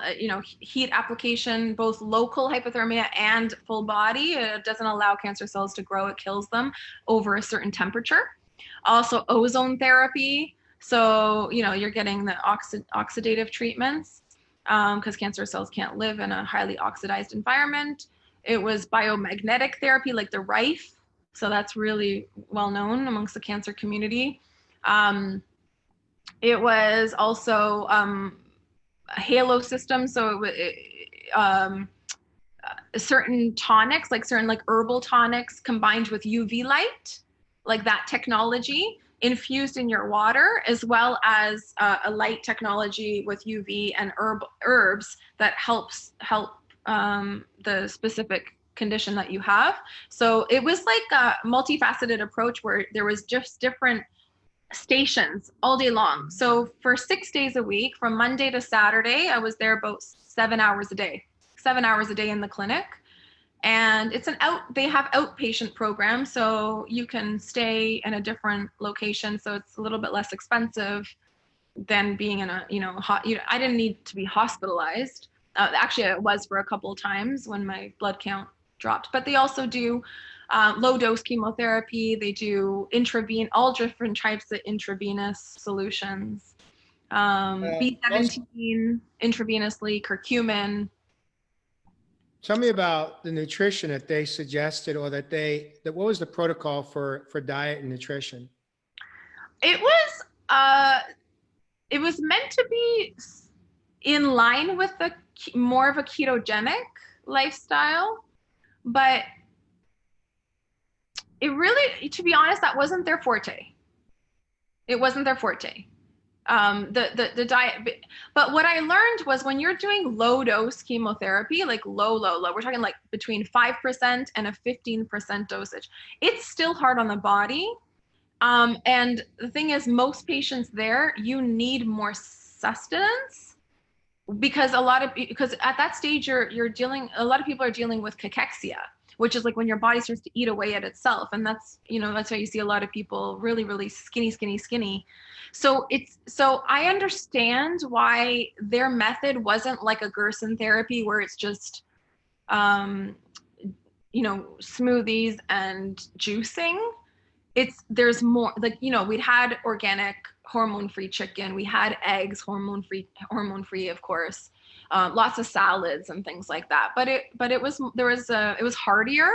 heat application, both local hypothermia and full body. It doesn't allow cancer cells to grow. It kills them over a certain temperature. Also ozone therapy. So you're getting the oxidative treatments, because cancer cells can't live in a highly oxidized environment. It was biomagnetic therapy, like the Rife. So that's really well known amongst the cancer community. It was also a halo system. So certain tonics, like certain like herbal tonics combined with UV light, like that technology infused in your water, as well as a light technology with UV and herbs that help the specific condition that you have. So it was like a multifaceted approach where there was just different stations all day long. So for 6 days a week, from Monday to Saturday, I was there about 7 hours a day, 7 hours a day in the clinic. And they have outpatient programs, so you can stay in a different location. So it's a little bit less expensive than being in a, I didn't need to be hospitalized. Actually, I was for a couple of times when my blood count dropped, but they also do low dose chemotherapy. They do all different types of intravenous solutions. B17 intravenously, curcumin. Tell me about the nutrition that they suggested, or what was the protocol for diet and nutrition? It was meant to be in line with the more of a ketogenic lifestyle, but it really, to be honest, that wasn't their forte. It wasn't their forte. The diet, but what I learned was when you're doing low dose chemotherapy, like low, we're talking like between 5% and a 15% dosage, it's still hard on the body. And the thing is, most patients there, you need more sustenance, because at that stage a lot of people are dealing with cachexia, which is like when your body starts to eat away at itself. And that's why you see a lot of people really, really skinny. So I understand why their method wasn't like a Gerson therapy where it's just, smoothies and juicing. There's more, like, we'd had organic hormone-free chicken. We had eggs, hormone-free, of course. Lots of salads and things like that. But it was hardier.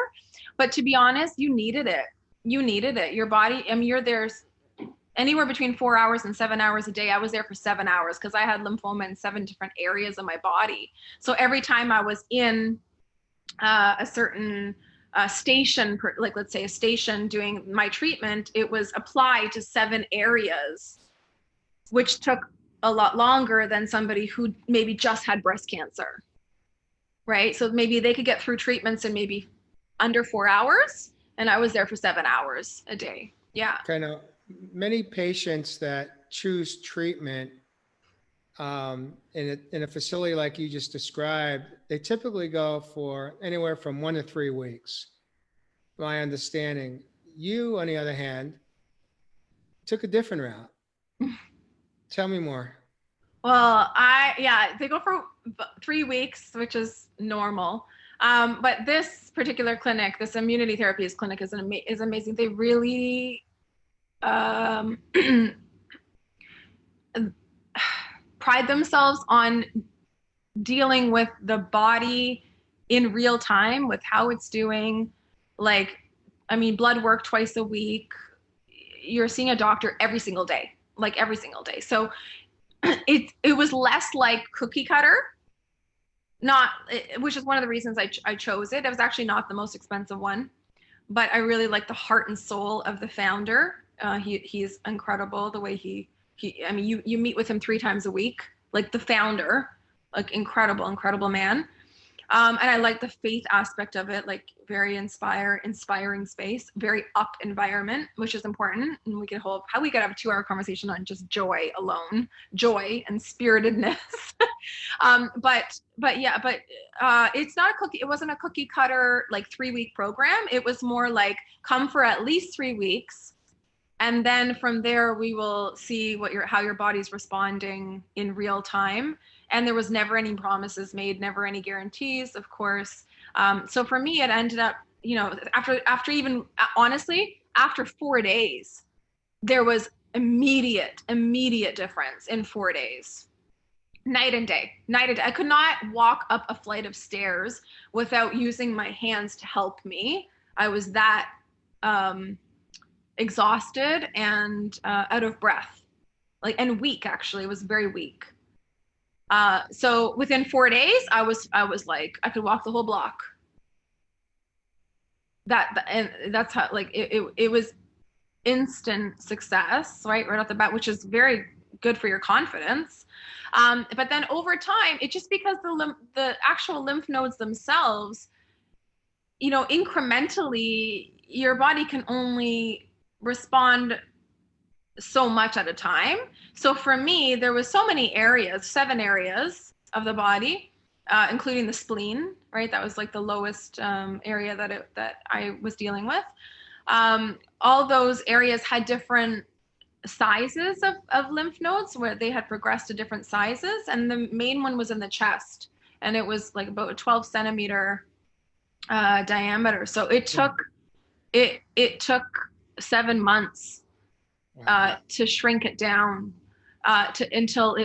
But to be honest, you needed it. Your body, I mean, you're there anywhere between 4 hours and 7 hours a day. I was there for 7 hours because I had lymphoma in 7 different areas of my body. So every time I was in a certain station, like let's say a station doing my treatment, it was applied to 7 areas, which took a lot longer than somebody who maybe just had breast cancer, right? So maybe they could get through treatments in maybe under 4 hours, and I was there for 7 hours a day. Yeah. Kind of many patients that choose treatment in a facility like you just described, they typically go for anywhere from 1 to 3 weeks. My understanding. You, on the other hand, took a different route. Tell me more. Well, yeah, they go for 3 weeks, which is normal. But this particular clinic, this immunity therapies clinic, is amazing. They really um, pride themselves on dealing with the body in real time, with how it's doing. Like, I mean, blood work twice a week. You're seeing a doctor every single day, like every single day. So it was less like cookie cutter, not which is one of the reasons I chose it. It was actually not the most expensive one, but I really like the heart and soul of the founder. He's incredible. The way he I mean, you meet with him 3 times a week, like the founder, like incredible man. And I like the faith aspect of it, like very inspiring space, very up environment, which is important. And we could have a 2-hour conversation on just joy alone, joy and spiritedness. It's not a cookie. It wasn't a cookie cutter, like 3-week program. It was more like come for at least 3 weeks. And then from there, we will see how your body's responding in real time. And there was never any promises made, never any guarantees, of course. So for me, it ended up, after 4 days, there was immediate difference in 4 days. Night and day. I could not walk up a flight of stairs without using my hands to help me. I was that exhausted and out of breath, and weak. Actually, it was very weak. So within 4 days, I was like, I could walk the whole block. And that's how, like, it was instant success, right off the bat, which is very good for your confidence. But then over time, it just, because the actual lymph nodes themselves, incrementally, your body can only respond so much at a time. So for me, there was so many areas, 7 areas of the body, including the spleen, right? That was like the lowest area that I was dealing with. All those areas had different sizes of lymph nodes, where they had progressed to different sizes. And the main one was in the chest, and it was like about a 12 centimeter diameter. So it took 7 months to shrink it down until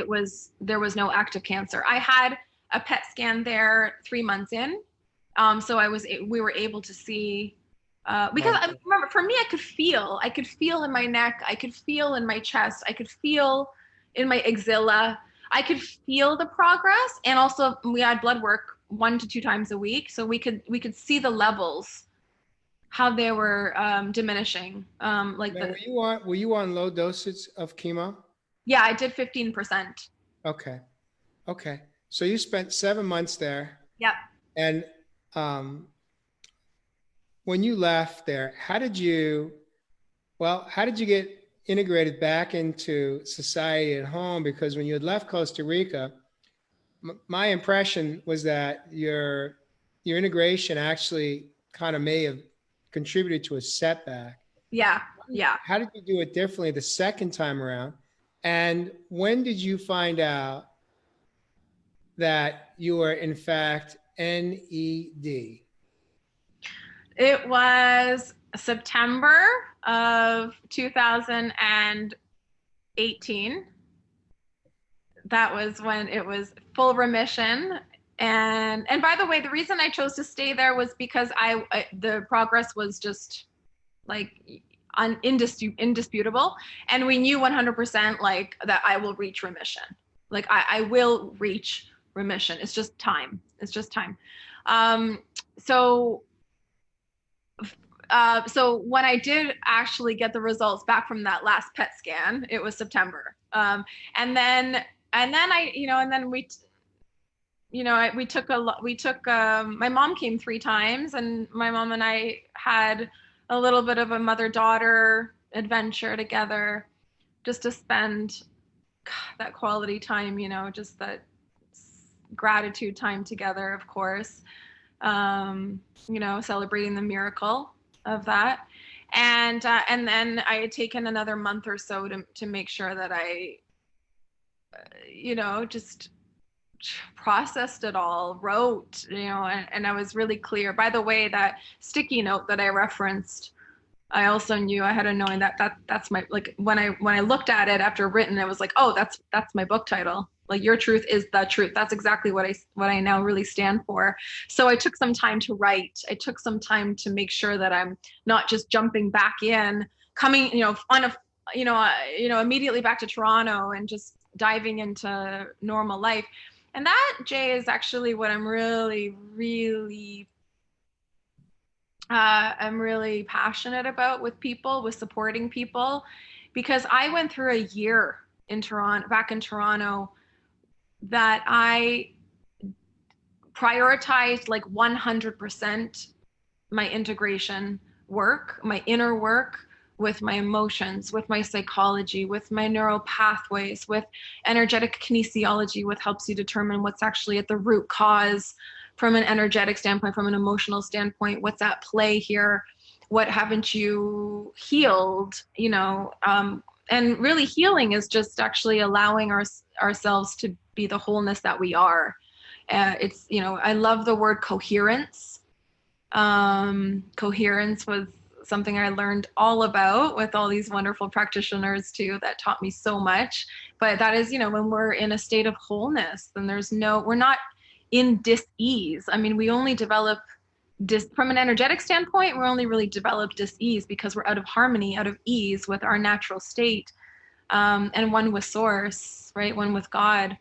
there was no active cancer. I had a PET scan there 3 months in, so we were able to see, because I remember, for me, I could feel in my neck, I could feel in my chest, I could feel in my axilla, I could feel the progress. And also we had blood work 1 to 2 times a week, so we could see the levels, how they were diminishing. Now, were you on low doses of chemo? Yeah, I did 15%. Okay. So you spent 7 months there. Yep. And when you left there, how did you get integrated back into society at home? Because when you had left Costa Rica, my impression was that your integration actually kind of may have contributed to a setback. Yeah. How did you do it differently the second time around? And when did you find out that you were in fact NED? It was September of 2018. That was when it was full remission. And by the way, the reason I chose to stay there was because the progress was just like indisputable, and we knew 100% like that I will reach remission. Like I will reach remission. It's just time. So when I did actually get the results back from that last PET scan, it was September. And then my mom came 3 times, and my mom and I had a little bit of a mother-daughter adventure together, just to spend that quality time, just that gratitude time together, of course, celebrating the miracle of that. And then I had taken another month or so to make sure that I, just processed it all, wrote, and I was really clear. By the way, that sticky note that I referenced, I also knew, I had a knowing that's my, like, when I looked at it after written, it was like, oh, that's my book title. Like, your truth is the truth. That's exactly what I now really stand for. So I took some time to write. I took some time to make sure that I'm not just jumping back in, coming, on a, immediately back to Toronto and just diving into normal life. And that, Jay, is actually what I'm really, really I'm really passionate about with people, with supporting people, because I went through a year in Toronto, back in Toronto, that I prioritized like 100% my integration work, my inner work, with my emotions, with my psychology, with my neural pathways, with energetic kinesiology, what helps you determine what's actually at the root cause from an energetic standpoint, from an emotional standpoint, what's at play here, what haven't you healed, and really healing is just actually allowing ourselves to be the wholeness that we are. It's, I love the word coherence. Coherence was something I learned all about with all these wonderful practitioners too, that taught me so much. But that is, when we're in a state of wholeness, then we're not in dis-ease. I mean, we only develop from an energetic standpoint, we're only really develop dis-ease because we're out of harmony, out of ease with our natural state, and one with source, right? One with God.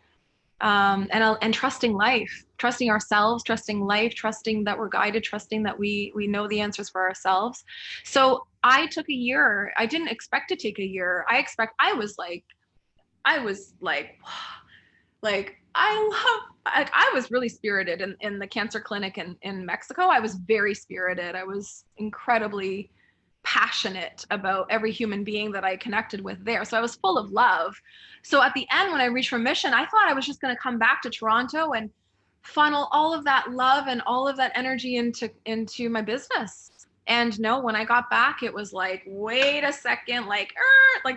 And trusting life, trusting ourselves, trusting life, trusting that we're guided, trusting that we know the answers for ourselves. So I took a year. I didn't expect to take a year. I was like, I was really spirited in the cancer clinic in Mexico. I was very spirited. I was incredibly passionate about every human being that I connected with there. So I was full of love. So at the end, when I reached remission, I thought I was just going to come back to Toronto and funnel all of that love and all of that energy into my business. And no, when I got back, it was like, wait a second, like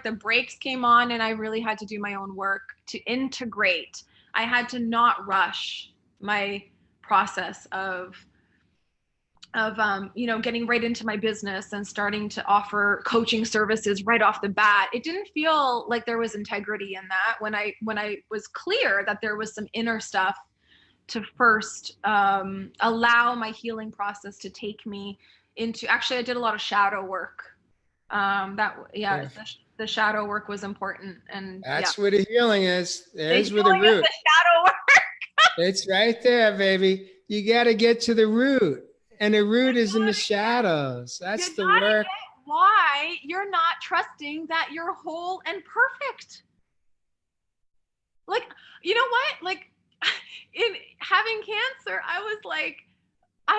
the brakes came on, and I really had to do my own work to integrate. I had to not rush my process of getting right into my business and starting to offer coaching services right off the bat. It didn't feel like there was integrity in that when I was clear that there was some inner stuff to first allow my healing process to take me into. Actually, I did a lot of shadow work. The shadow work was important, and that's where the healing is. There's where the healing is root. the shadow work. It's right there, baby. You got to get to the root, and the root is in the shadows. That's the work. Why you're not trusting that you're whole and perfect. Like, you know what? Like, in having cancer, I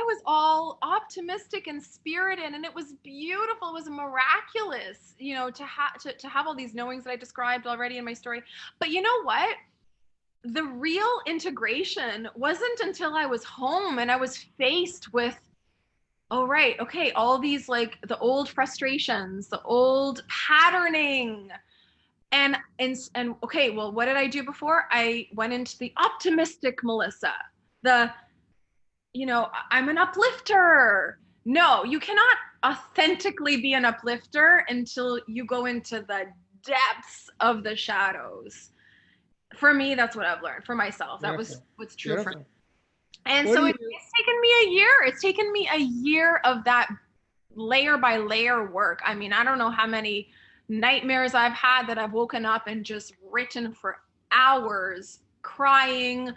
was all optimistic and spirited, and it was beautiful. It was miraculous, to have all these knowings that I described already in my story. But you know what? The real integration wasn't until I was home and I was faced with, oh, right, okay, all these, like, the old frustrations, the old patterning. And okay, well, what did I do before? I went into the optimistic Melissa, I'm an uplifter. No, you cannot authentically be an uplifter until you go into the depths of the shadows. For me, that's what I've learned for myself. That was what's true for me. And so it's taken me a year. It's taken me a year of that layer by layer work. I mean, I don't know how many nightmares I've had that I've woken up and just written for hours, crying,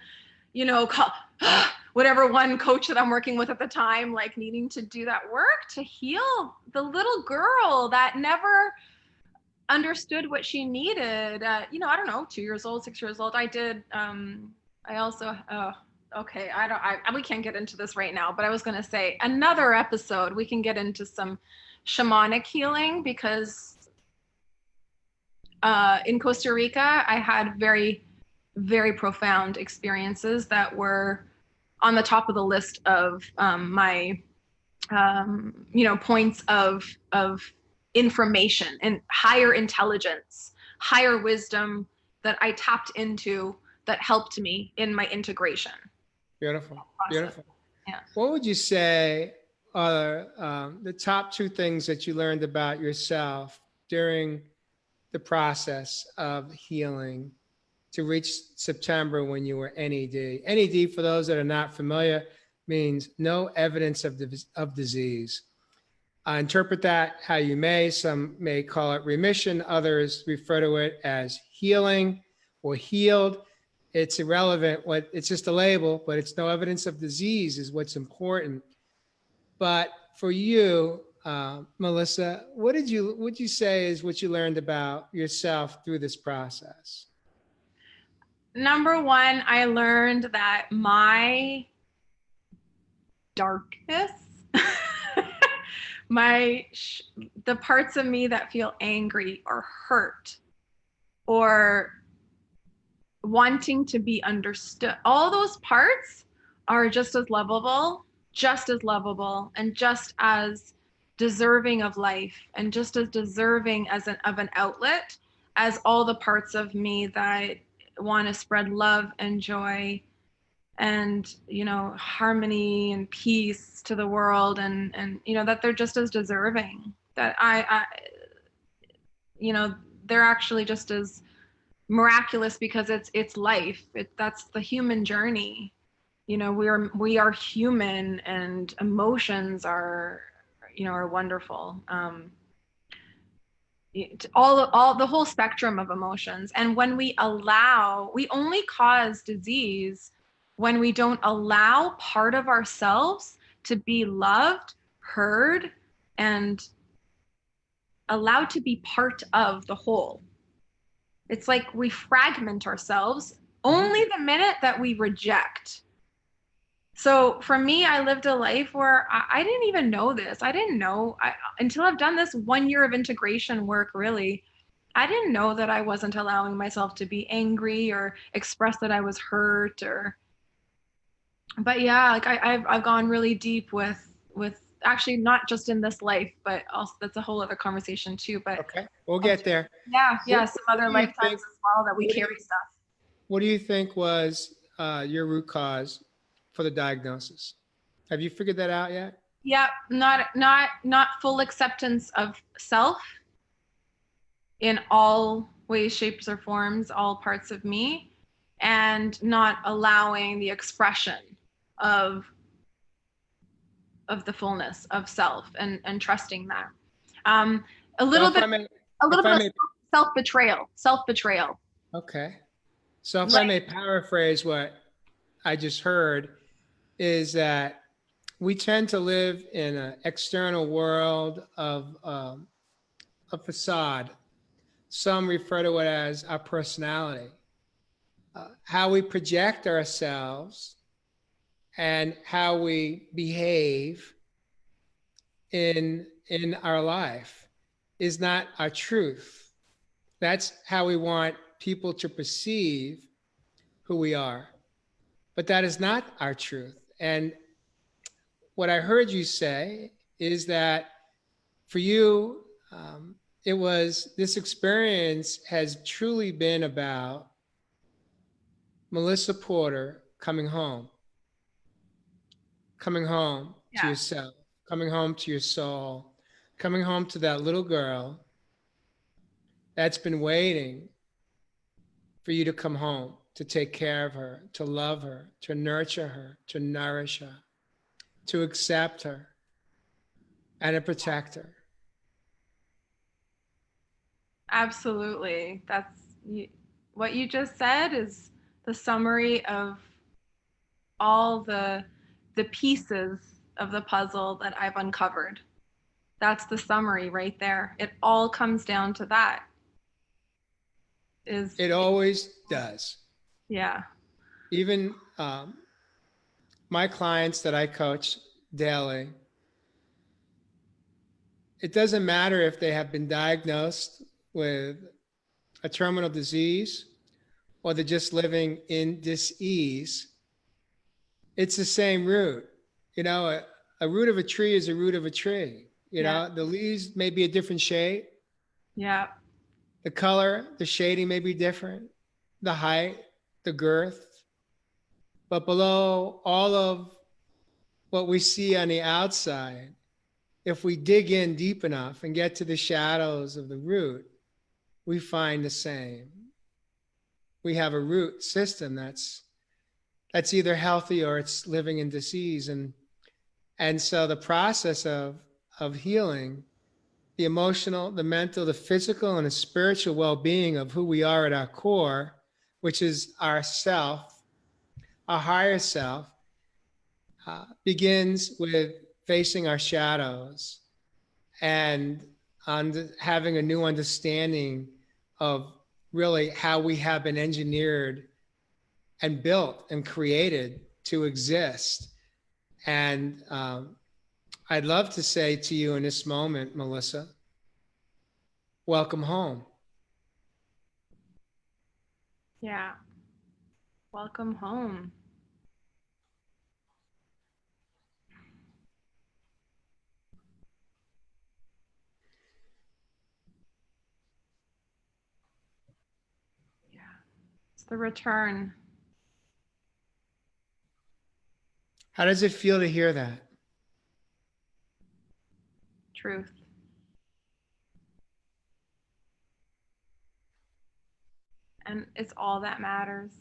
whatever one coach that I'm working with at the time, like, needing to do that work to heal the little girl that never understood what she needed. I don't know, 2 years old, 6 years old. I did. I also, okay, we can't get into this right now, but I was going to say another episode, we can get into some shamanic healing, because in Costa Rica, I had very, very profound experiences that were on the top of the list of my, points of information and higher intelligence, higher wisdom that I tapped into that helped me in my integration Beautiful. process. Beautiful. Yeah. What would you say are the top two things that you learned about yourself during the process of healing to reach September when you were NED? NED, for those that are not familiar, means no evidence of disease. Interpret that how you may. Some may call it remission. Others refer to it as healing or healed. It's irrelevant. It's just a label, but it's no evidence of disease is what's important. But for you, Melissa, what would you say is what you learned about yourself through this process? Number one, I learned that my darkness, the parts of me that feel angry or hurt or wanting to be understood, all those parts are just as lovable and just as deserving of life and just as deserving of an outlet as all the parts of me that want to spread love and joy and harmony and peace to the world, and that they're just as deserving, that I they're actually just as miraculous because it's life. That's the human journey. We are human, and emotions are wonderful. All the whole spectrum of emotions. And when we only cause disease when we don't allow part of ourselves to be loved, heard, and allowed to be part of the whole. It's like we fragment ourselves only the minute that we reject. So for me, I lived a life where I didn't even know this. I didn't know until I've done this 1 year of integration work, really. I didn't know that I wasn't allowing myself to be angry or express that I was hurt but yeah, like I've gone really deep with actually not just in this life, but also that's a whole other conversation too. But okay, we'll get there. Yeah, some other lifetimes as well that we carry stuff. What do you think was your root cause for the diagnosis? Have you figured that out yet? Yeah, not full acceptance of self in all ways, shapes, or forms, all parts of me, and not allowing the expression of the fullness of self and trusting that. A little bit of self-betrayal. Okay. So if I may paraphrase what I just heard, is that we tend to live in an external world of a facade. Some refer to it as our personality, how we project ourselves and how we behave in our life is not our truth. That's how we want people to perceive who we are. But that is not our truth. And what I heard you say is that for you, it was this experience has truly been about Melissa Porter coming home to yourself, coming home to your soul, coming home to that little girl that's been waiting for you to come home, to take care of her, to love her, to nurture her, to nourish her, to accept her, and to protect her. Absolutely. What you just said is the summary of all the pieces of the puzzle that I've uncovered. That's the summary right there. It all comes down to that. It always does. Yeah. Even my clients that I coach daily, it doesn't matter if they have been diagnosed with a terminal disease, or they're just living in dis-ease, it's the same root. A root of a tree is a root of a tree. Yeah. The leaves may be a different shade. Yeah. The color, the shading may be different. The height, the girth. But below all of what we see on the outside, if we dig in deep enough and get to the shadows of the root, we find the same. We have a root system that's either healthy or it's living in disease. And so the process of healing, the emotional, the mental, the physical, and the spiritual well-being of who we are at our core, which is our self, our higher self, begins with facing our shadows and having a new understanding of really how we have been engineered and built and created to exist. And I'd love to say to you in this moment, Melissa, welcome home. Yeah. Welcome home. Yeah. It's the return. How does it feel to hear that? Truth. And it's all that matters.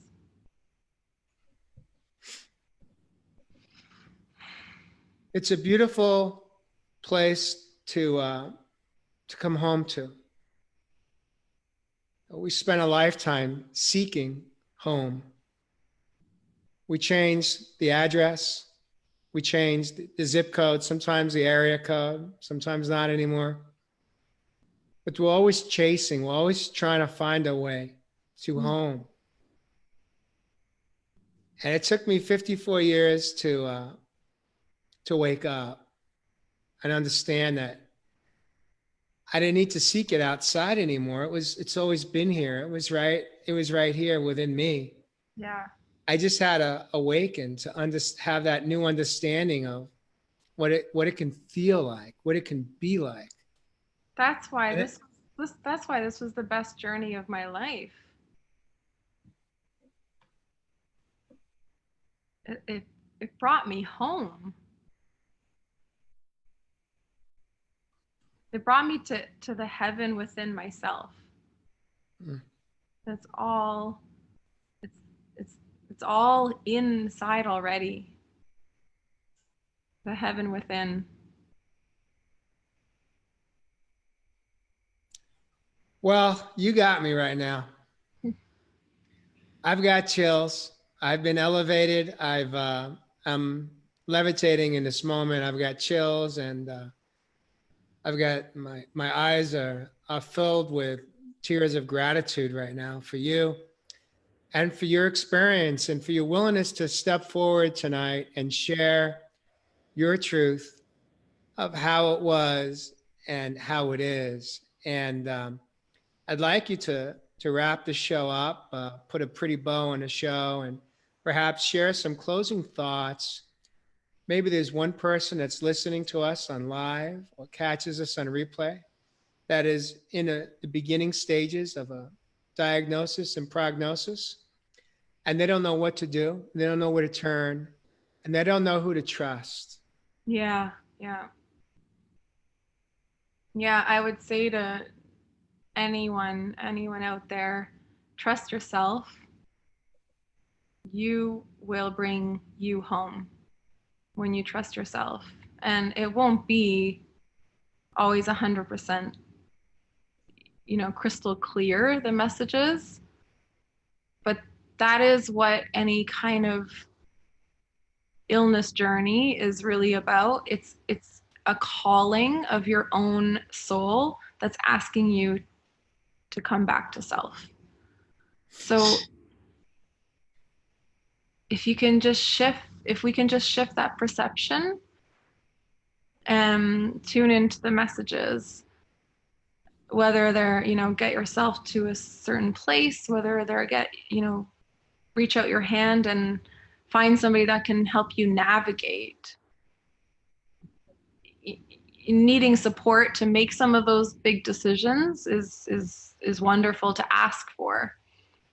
It's a beautiful place to come home to. We spent a lifetime seeking home. We changed the address. We changed the zip code, sometimes the area code, sometimes not anymore. But we're always chasing, we're always trying to find a way to home. And it took me 54 years to wake up and understand that I didn't need to seek it outside anymore. It's always been here. It was right here within me. Yeah. I just had to awaken to have that new understanding of what it can feel like, what it can be like. That's why that's why this was the best journey of my life. It brought me home. It brought me to the heaven within myself. That's all. It's all inside already. The heaven within. Well, you got me right now. I've got chills. I've been elevated. I'm levitating in this moment. I've got chills, and I've got my eyes are filled with tears of gratitude right now for you and for your experience and for your willingness to step forward tonight and share your truth of how it was and how it is. And I'd like you to wrap the show up, put a pretty bow on the show, and perhaps share some closing thoughts. Maybe there's one person that's listening to us on live or catches us on replay that is in the beginning stages of a diagnosis and prognosis, and they don't know what to do. They don't know where to turn, and they don't know who to trust. Yeah, yeah. Yeah, I would say to anyone out there, trust yourself. You will bring you home when you trust yourself. And it won't be always 100%, crystal clear, the messages. But that is what any kind of illness journey is really about. It's a calling of your own soul that's asking you to come back to self. So if we can just shift that perception and tune into the messages, whether they're, get yourself to a certain place, whether they're reach out your hand and find somebody that can help you navigate. Needing support to make some of those big decisions is wonderful to ask for.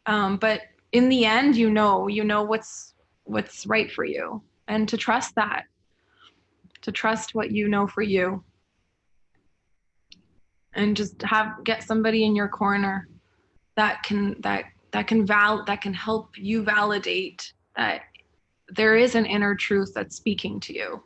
But in the end, what's right for you, and to trust that, to trust what you know for you, and just get somebody in your corner that can help you validate that there is an inner truth that's speaking to you.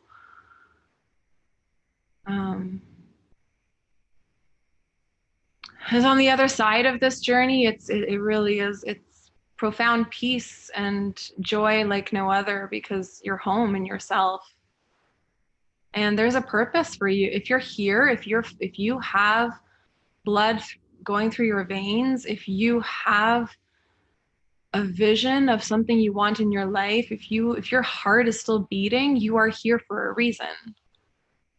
Because on the other side of this journey, it really is, it's profound peace and joy like no other, because you're home in yourself. And there's a purpose for you. If you're here, if you have blood going through your veins, if you have a vision of something you want in your life, if your heart is still beating, you are here for a reason.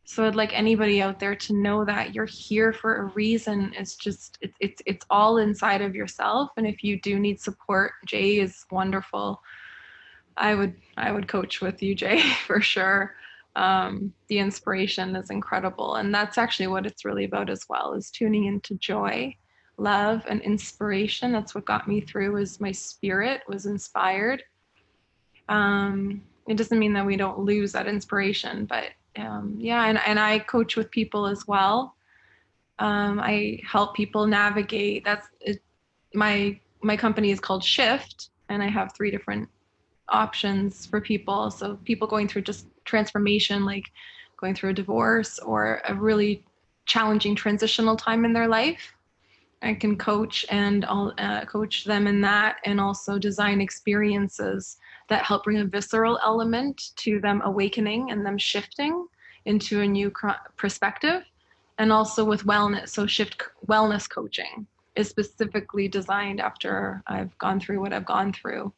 So I'd like anybody out there to know that you're here for a reason. It's all inside of yourself. And if you do need support, Jay is wonderful. I would coach with you, Jay, for sure. The inspiration is incredible. And that's actually what it's really about as well, is tuning into joy, love, and inspiration. That's what got me through, is my spirit was inspired. It doesn't mean that we don't lose that inspiration, but yeah, and I coach with people as well. I help people navigate. My company is called Shift, and I have 3 different options for people. So people going through just transformation, like going through a divorce or a really challenging transitional time in their life, I can coach, and I'll coach them in that, and also design experiences that help bring a visceral element to them awakening and them shifting into a new perspective. And also with wellness. So Shift Wellness Coaching is specifically designed after I've gone through what I've gone through.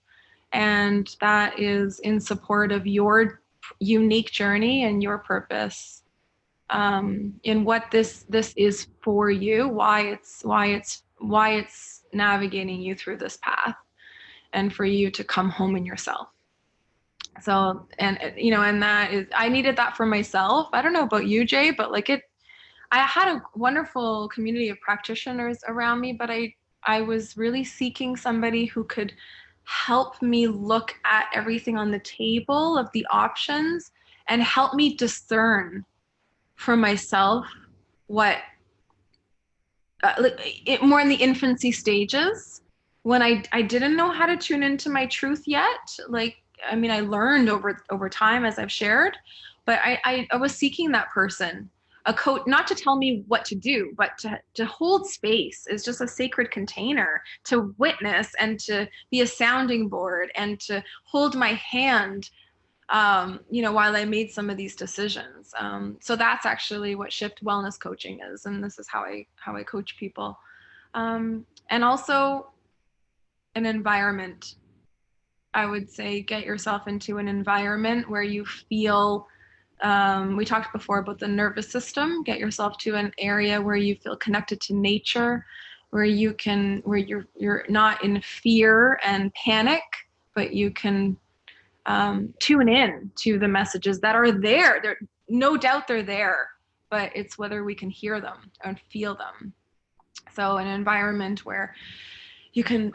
And that is in support of your unique journey and your purpose, in what this is for you, why it's navigating you through this path, and for you to come home in yourself. So, and that is, I needed that for myself. I don't know about you, Jay, but I had a wonderful community of practitioners around me, but I was really seeking somebody who could help me look at everything on the table of the options and help me discern for myself what, more in the infancy stages, when I didn't know how to tune into my truth yet. I learned over time, as I've shared, but I was seeking that person, a coach, not to tell me what to do, but to hold space is just a sacred container to witness and to be a sounding board and to hold my hand, while I made some of these decisions. So that's actually what Shift Wellness Coaching is. And this is how I coach people. And also an environment. I would say get yourself into an environment where you feel, we talked before about the nervous system. Get yourself to an area where you feel connected to nature, where you're not in fear and panic, but you can tune in to the messages that are there. They're, no doubt they're there, but it's whether we can hear them and feel them. So an environment where you can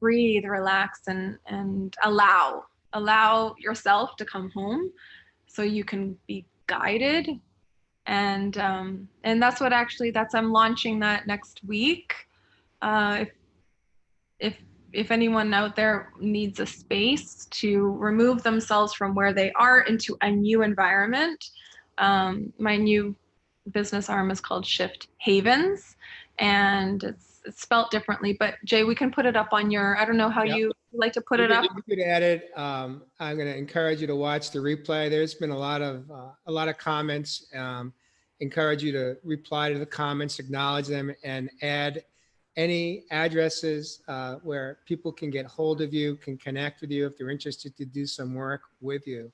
breathe, relax, and allow yourself to come home, so you can be guided. And that's I'm launching that next week. If anyone out there needs a space to remove themselves from where they are into a new environment, my new business arm is called Shift Havens, and it's spelt differently. But Jay, we can put it up on your, I don't know how you like to put it up. You could add it. I'm going to encourage you to watch the replay. There's been a lot of comments. Encourage you to reply to the comments, acknowledge them, and add any addresses where people can get hold of you, can connect with you if they're interested to do some work with you.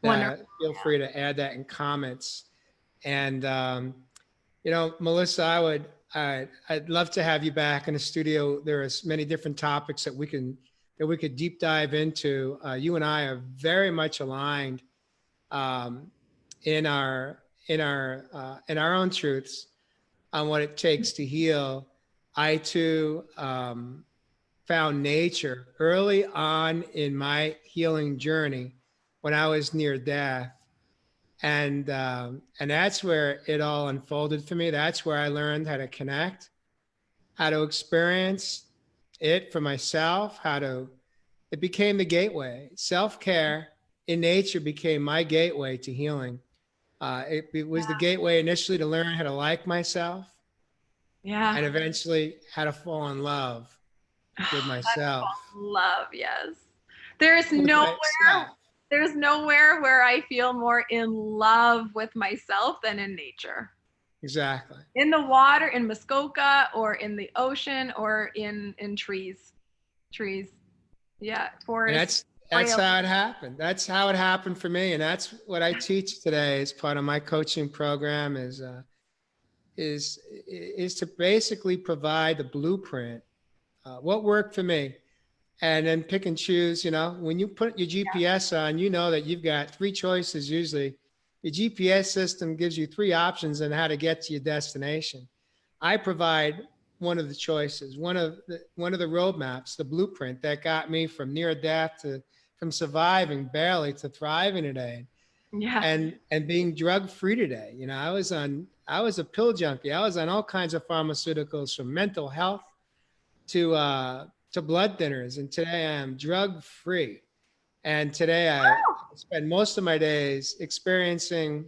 Feel free to add that in comments. And Melissa, I'd love to have you back in the studio. There are many different topics that we could deep dive into. You and I are very much aligned um, in our in our own truths on what it takes to heal. I too found nature early on in my healing journey when I was near death, and that's where it all unfolded for me. That's where I learned how to connect, how to experience it for myself, how to it became the gateway. Self-care in nature became my gateway to healing. It was the gateway initially to learn how to like myself Yeah. and eventually how to fall in love with That's myself. called love, yes. There's With nowhere, myself. there's nowhere where I feel more in love with myself than in nature. Exactly. In the water, in Muskoka, or in the ocean, or in trees. Trees. Yeah, And forest, that's trails. how it happened. That's how it happened for me. And that's what I teach today as part of my coaching program is to basically provide the blueprint, what worked for me, and then pick and choose. You know, when you put your GPS on, you know that you've got three choices usually. Your GPS system gives you three options on how to get to your destination. I provide one of the choices, one of the roadmaps, the blueprint that got me from near death to from surviving barely to thriving today Yeah. and being drug free today. You know, I was a pill junkie. I was on all kinds of pharmaceuticals from mental health to blood thinners, and today I am drug free. And today I spend most of my days experiencing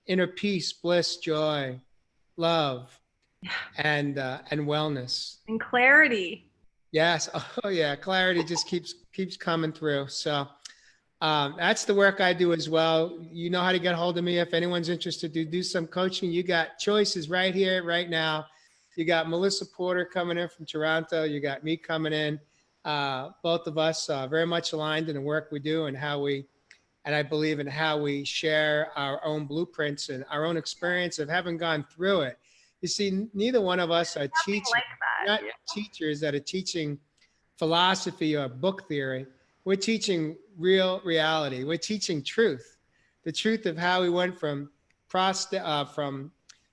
inner peace, bliss, joy, love, and wellness. And clarity. Yes. Oh yeah. Clarity just keeps coming through. So that's the work I do as well. You know how to get a hold of me if anyone's interested to do some coaching. You got choices right here, right now. You got Melissa Porter coming in from Toronto. You got me coming in. Both of us very much aligned in the work we do and and I believe in how we share our own blueprints and our own experience of having gone through it. You see, neither one of us are Nothing teaching, like that. not teachers that are teaching philosophy or book theory. We're teaching real reality. We're teaching truth, the truth of how we went from from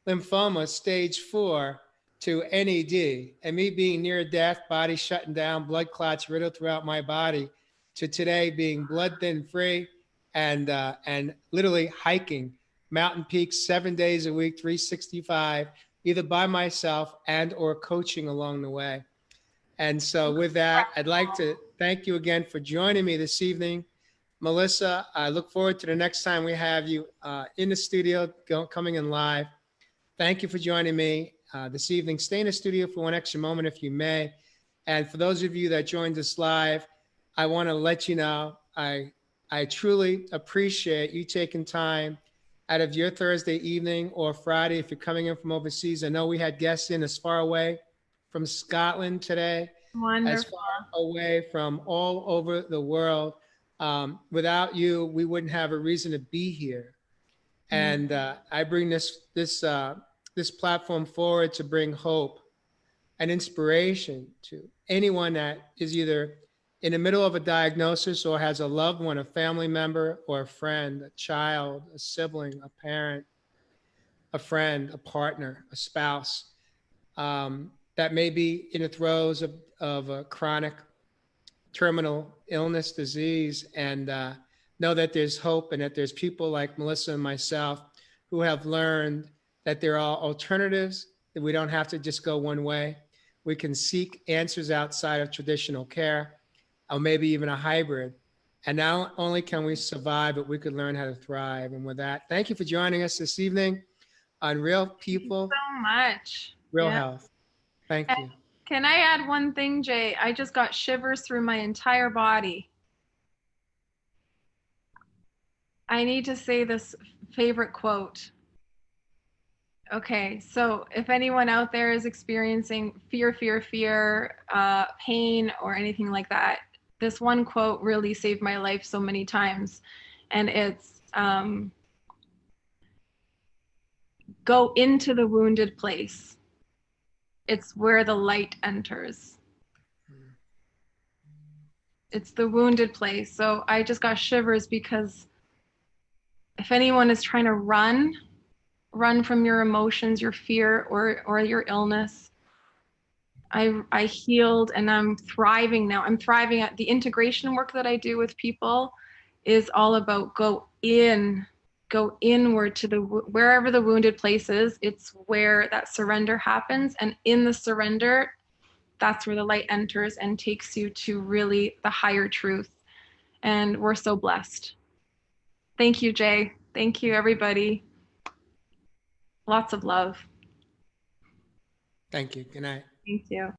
lymphoma stage 4 to NED, and me being near death, body shutting down, blood clots riddled throughout my body, to today being blood thin free and literally hiking mountain peaks 7 days a week, 365, either by myself and or coaching along the way. And so, with that, I'd like to thank you again for joining me this evening. Melissa, I look forward to the next time we have you in the studio, coming in live. Thank you for joining me this evening. Stay in the studio for one extra moment if you may. And for those of you that joined us live, I want to let you know I truly appreciate you taking time out of your Thursday evening or Friday if you're coming in from overseas. I know we had guests in as far away from Scotland today, as Wonderful. far away from all over the world. Without you, we wouldn't have a reason to be here. Yeah. And I bring this platform forward to bring hope and inspiration to anyone that is either in the middle of a diagnosis or has a loved one, a family member, or a friend, a child, a sibling, a parent, a friend, a partner, a spouse that may be in the throes of a chronic terminal illness, disease, and know that there's hope and that there's people like Melissa and myself who have learned that there are alternatives, that we don't have to just go one way. We can seek answers outside of traditional care, or maybe even a hybrid. And not only can we survive, but we could learn how to thrive. And with that, thank you for joining us this evening on Real Thank you People, so much. Real Yeah. Health. Thank And you. can I add one thing, Jay? I just got shivers through my entire body. I need to say this favorite quote. Okay, so if anyone out there is experiencing fear, pain, or anything like that, this one quote really saved my life so many times. And it's go into the wounded place. it's where the light enters. It's the wounded place. So I just got shivers because if anyone is trying to run from your emotions, your fear, or your illness, I healed and I'm thriving now. I'm thriving at the integration work that I do with people is all about go inward to wherever the wounded place is. It's where that surrender happens. And in the surrender, that's where the light enters and takes you to really the higher truth. And we're so blessed. Thank you, Jay. Thank you, everybody. Lots of love. Thank you. Good night. Thank you.